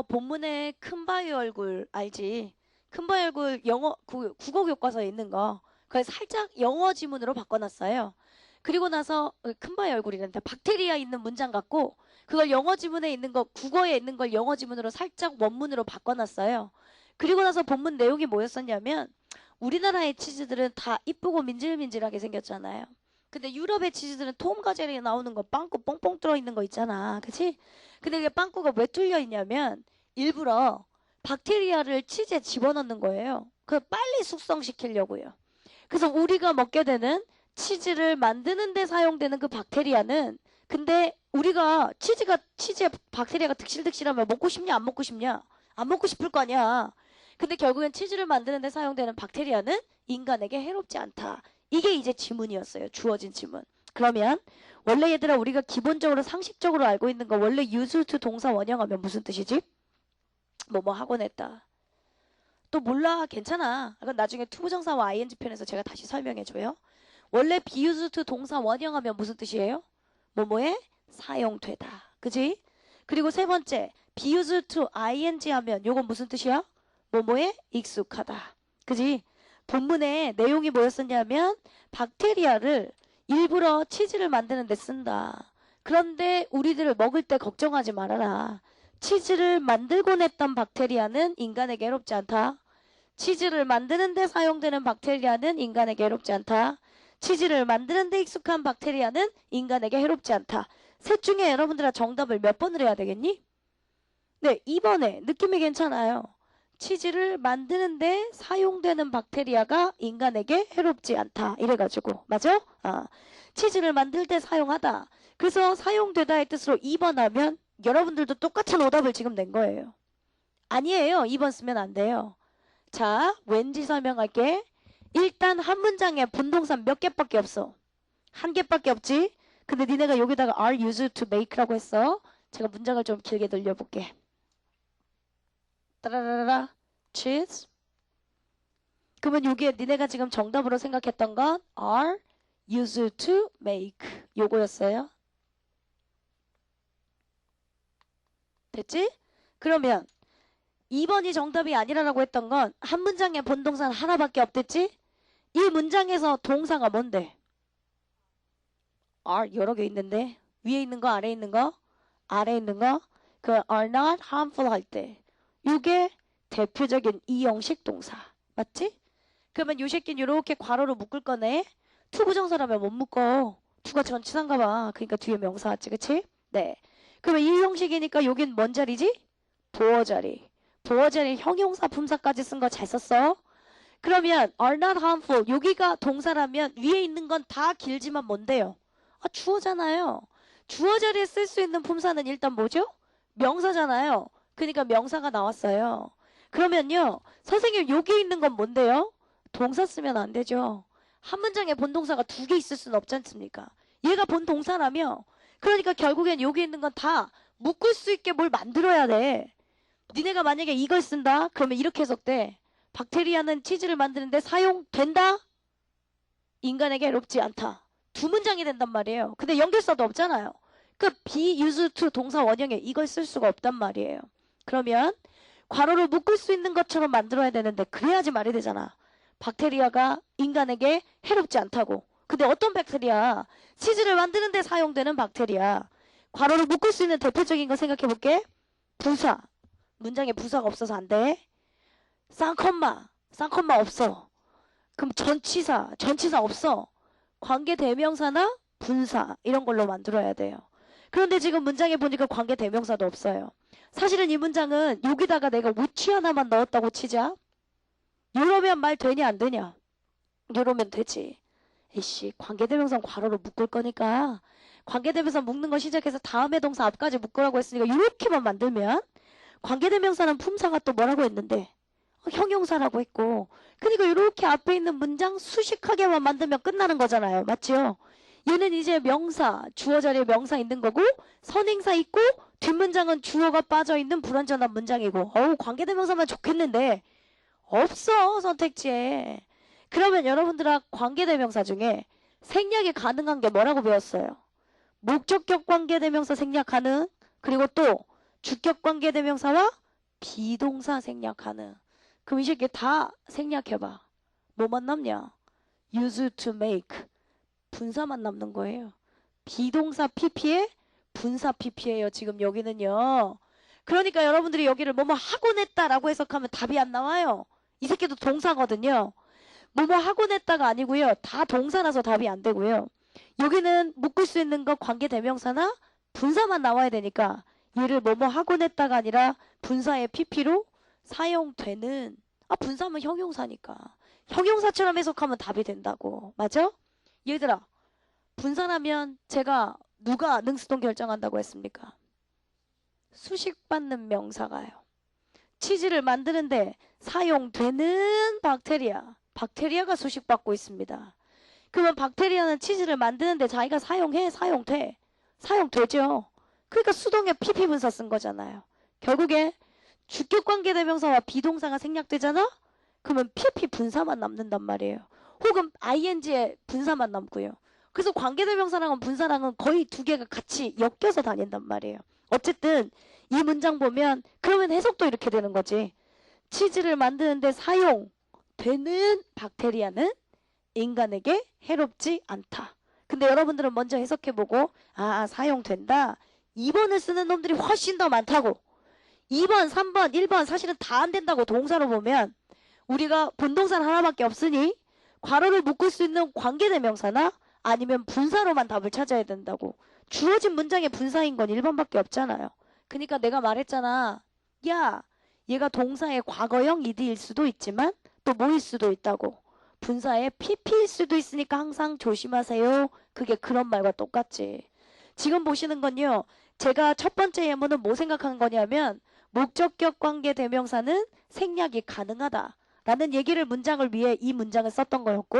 본문에 큰바위 얼굴 알지? 큰바위 얼굴 영어 국어 교과서에 있는 거. 그래서 살짝 영어 지문으로 바꿔놨어요. 그리고 나서 큰바위 얼굴이란다. 박테리아 있는 문장 같고 그걸 영어 지문에 있는 거 국어에 있는 걸 영어 지문으로 살짝 원문으로 바꿔놨어요. 그리고 나서 본문 내용이 뭐였었냐면 우리나라의 치즈들은 다 이쁘고 민질민질하게 생겼잖아요. 근데 유럽의 치즈들은 톰가젤이 나오는 거 빵꾸 뽕뽕 뚫어있는 거 있잖아. 그치? 근데 이게 빵꾸가 왜 뚫려 있냐면 일부러 박테리아를 치즈에 집어넣는 거예요. 그 빨리 숙성시키려고요. 그래서 우리가 먹게 되는 치즈를 만드는 데 사용되는 그 박테리아는 근데 우리가 치즈에 박테리아가 득실득실하면 먹고 싶냐 안 먹고 싶냐? 안 먹고 싶을 거 아니야. 근데 결국엔 치즈를 만드는 데 사용되는 박테리아는 인간에게 해롭지 않다. 이게 이제 지문이었어요. 주어진 지문. 그러면 원래 얘들아 우리가 기본적으로 상식적으로 알고 있는 거 원래 used to 동사 원형하면 무슨 뜻이지? 뭐뭐 하곤 했다. 또 몰라. 괜찮아. 그건 나중에 투부정사와 ing 편에서 제가 다시 설명해줘요. 원래 be used to 동사 원형하면 무슨 뜻이에요? 뭐뭐에 사용되다. 그지? 그리고 세 번째 be used to ing 하면 요건 무슨 뜻이야? 뭐뭐에 익숙하다. 그지? 본문에 내용이 뭐였었냐면 박테리아를 일부러 치즈를 만드는 데 쓴다. 그런데 우리들을 먹을 때 걱정하지 말아라. 치즈를 만들곤 했던 박테리아는 인간에게 해롭지 않다. 치즈를 만드는 데 사용되는 박테리아는 인간에게 해롭지 않다. 치즈를 만드는 데 익숙한 박테리아는 인간에게 해롭지 않다. 셋 중에 여러분들아 정답을 몇 번을 해야 되겠니? 네, 2번에 느낌이 괜찮아요. 치즈를 만드는데 사용되는 박테리아가 인간에게 해롭지 않다. 이래가지고 맞아? 치즈를 만들 때 사용하다. 그래서 사용되다의 뜻으로 2번 하면 여러분들도 똑같은 오답을 지금 낸 거예요. 아니에요. 2번 쓰면 안 돼요. 자, 왠지 설명할게. 일단 한 문장에 분동사 몇 개밖에 없어? 한 개밖에 없지? 근데 니네가 여기다가 are used to make라고 했어. 제가 문장을 좀 길게 늘려볼게. 따라라라 cheese. 그러면 여기에 니네가 지금 정답으로 생각했던 건 are used to make 요거였어요. 됐지? 그러면 2번이 정답이 아니라고 했던 건 한 문장에 본동사는 하나밖에 없댔지? 이 문장에서 동사가 뭔데? are 여러 개 있는데 위에 있는 거 아래에 있는 거? 아래에 있는 거? 그 are not harmful 할 때 이게 대표적인 이형식 동사 맞지? 그러면 요 새끼는 이렇게 괄호로 묶을 거네. 투부정사라면 못 묶어. 투가 전치사인가 봐. 그러니까 뒤에 명사 왔지 그치? 네. 그러면 이 형식이니까 여긴 뭔 자리지? 보어 자리. 보어 자리 형용사 품사까지 쓴 거 잘 썼어? 그러면 are not harmful 여기가 동사라면 위에 있는 건 다 길지만 뭔데요? 주어잖아요. 주어 자리에 쓸 수 있는 품사는 일단 뭐죠? 명사잖아요. 그러니까 명사가 나왔어요. 그러면요. 선생님 여기 있는 건 뭔데요? 동사 쓰면 안 되죠. 한 문장에 본동사가 두 개 있을 수는 없지 않습니까? 얘가 본동사라며 그러니까 결국엔 여기 있는 건 다 묶을 수 있게 뭘 만들어야 돼. 니네가 만약에 이걸 쓴다? 그러면 이렇게 해석돼. 박테리아는 치즈를 만드는데 사용된다? 인간에게 해롭지 않다. 두 문장이 된단 말이에요. 근데 연결사도 없잖아요. 그 be used to 동사 원형에 이걸 쓸 수가 없단 말이에요. 그러면 괄호를 묶을 수 있는 것처럼 만들어야 되는데 그래야지 말이 되잖아. 박테리아가 인간에게 해롭지 않다고. 근데 어떤 박테리아? 치즈를 만드는데 사용되는 박테리아. 괄호를 묶을 수 있는 대표적인 거 생각해 볼게. 부사. 문장에 부사가 없어서 안 돼. 쌍콤마 없어. 그럼 전치사 없어. 관계대명사나 분사 이런 걸로 만들어야 돼요. 그런데 지금 문장에 보니까 관계대명사도 없어요. 사실은 이 문장은 여기다가 내가 which 하나만 넣었다고 치자. 이러면 말 되냐 안 되냐? 이러면 되지. 에이씨 관계대명사 괄호로 묶을 거니까 관계대명사 묶는 거 시작해서 다음의 동사 앞까지 묶으라고 했으니까 이렇게만 만들면 관계대명사는 품사가 또 뭐라고 했는데 형용사라고 했고 그러니까 이렇게 앞에 있는 문장 수식하게만 만들면 끝나는 거잖아요. 맞죠? 얘는 이제 명사, 주어 자리에 명사 있는 거고 선행사 있고 뒷문장은 주어가 빠져있는 불완전한 문장이고 관계대명사만 좋겠는데 없어 선택지에. 그러면 여러분들아 관계대명사 중에 생략이 가능한 게 뭐라고 배웠어요? 목적격 관계대명사 생략 가능 그리고 또 주격 관계대명사와 비동사 생략 가능. 그럼 이 새끼 다 생략해봐. 뭐만 남냐? use to make. 분사만 남는 거예요. 비동사 pp에 분사 pp예요. 지금 여기는요. 그러니까 여러분들이 여기를 뭐뭐 하곤 했다라고 해석하면 답이 안 나와요. 이 새끼도 동사거든요. 뭐뭐 하곤 했다가 아니고요. 다 동사라서 답이 안 되고요. 여기는 묶을 수 있는 거 관계대명사나 분사만 나와야 되니까 얘를 뭐뭐 하곤 했다가 아니라 분사의 pp로 사용되는 분사하면 형용사니까 형용사처럼 해석하면 답이 된다고. 맞아? 얘들아 분사라면 제가 누가 능수동 결정한다고 했습니까? 수식받는 명사가요. 치즈를 만드는데 사용되는 박테리아가 수식받고 있습니다. 그러면 박테리아는 치즈를 만드는데 자기가 사용되죠. 그러니까 수동에 pp 분사 쓴 거잖아요. 결국에 주격관계대명사와 비동사가 생략되잖아? 그러면 PP 분사만 남는단 말이에요. 혹은 ing의 분사만 남고요. 그래서 관계대명사랑은 분사랑은 거의 두 개가 같이 엮여서 다닌단 말이에요. 어쨌든 이 문장 보면 그러면 해석도 이렇게 되는 거지. 치즈를 만드는데 사용되는 박테리아는 인간에게 해롭지 않다. 근데 여러분들은 먼저 해석해보고 사용된다. 2번을 쓰는 놈들이 훨씬 더 많다고. 2번, 3번, 1번 사실은 다 안 된다고 동사로 보면 우리가 본동사는 하나밖에 없으니 괄호를 묶을 수 있는 관계대명사나 아니면 분사로만 답을 찾아야 된다고. 주어진 문장의 분사인 건 1번밖에 없잖아요. 그러니까 내가 말했잖아. 야, 얘가 동사의 과거형 이드일 수도 있지만 또 뭐일 수도 있다고. 분사의 PP일 수도 있으니까 항상 조심하세요. 그게 그런 말과 똑같지. 지금 보시는 건요. 제가 첫 번째 예문은 뭐 생각하는 거냐면 목적격 관계 대명사는 생략이 가능하다 라는 얘기를 문장을 위해 이 문장을 썼던 거였고,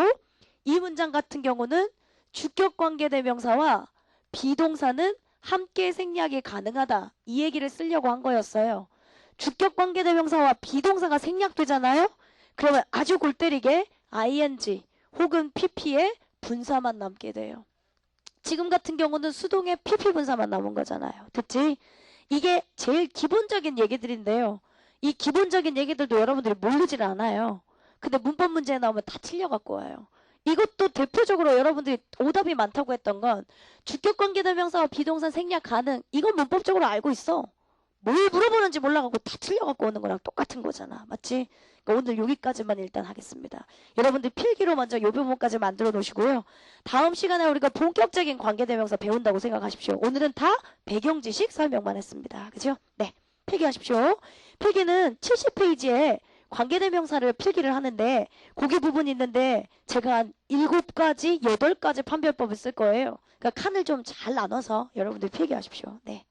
이 문장 같은 경우는 주격 관계 대명사와 비동사는 함께 생략이 가능하다 이 얘기를 쓰려고 한 거였어요. 주격 관계 대명사와 비동사가 생략되잖아요. 그러면 아주 골 때리게 ing 혹은 pp의 분사만 남게 돼요. 지금 같은 경우는 수동의 pp 분사만 남은 거잖아요. 됐지? 이게 제일 기본적인 얘기들인데요. 이 기본적인 얘기들도 여러분들이 모르질 않아요. 근데 문법 문제에 나오면 다 틀려갖고 와요. 이것도 대표적으로 여러분들이 오답이 많다고 했던 건 주격관계대명사와 비동사 생략 가능. 이건 문법적으로 알고 있어. 뭘 물어보는지 몰라갖고 다 틀려갖고 오는 거랑 똑같은 거잖아. 맞지? 그러니까 오늘 여기까지만 일단 하겠습니다. 여러분들 필기로 먼저 요 부분까지 만들어 놓으시고요. 다음 시간에 우리가 본격적인 관계대명사 배운다고 생각하십시오. 오늘은 다 배경 지식 설명만 했습니다. 그죠? 네. 필기하십시오. 필기는 70페이지에 관계대명사를 필기를 하는데 거기 부분이 있는데 제가 한 7가지, 8가지 판별법을 쓸 거예요. 그러니까 칸을 좀 잘 나눠서 여러분들 필기하십시오. 네.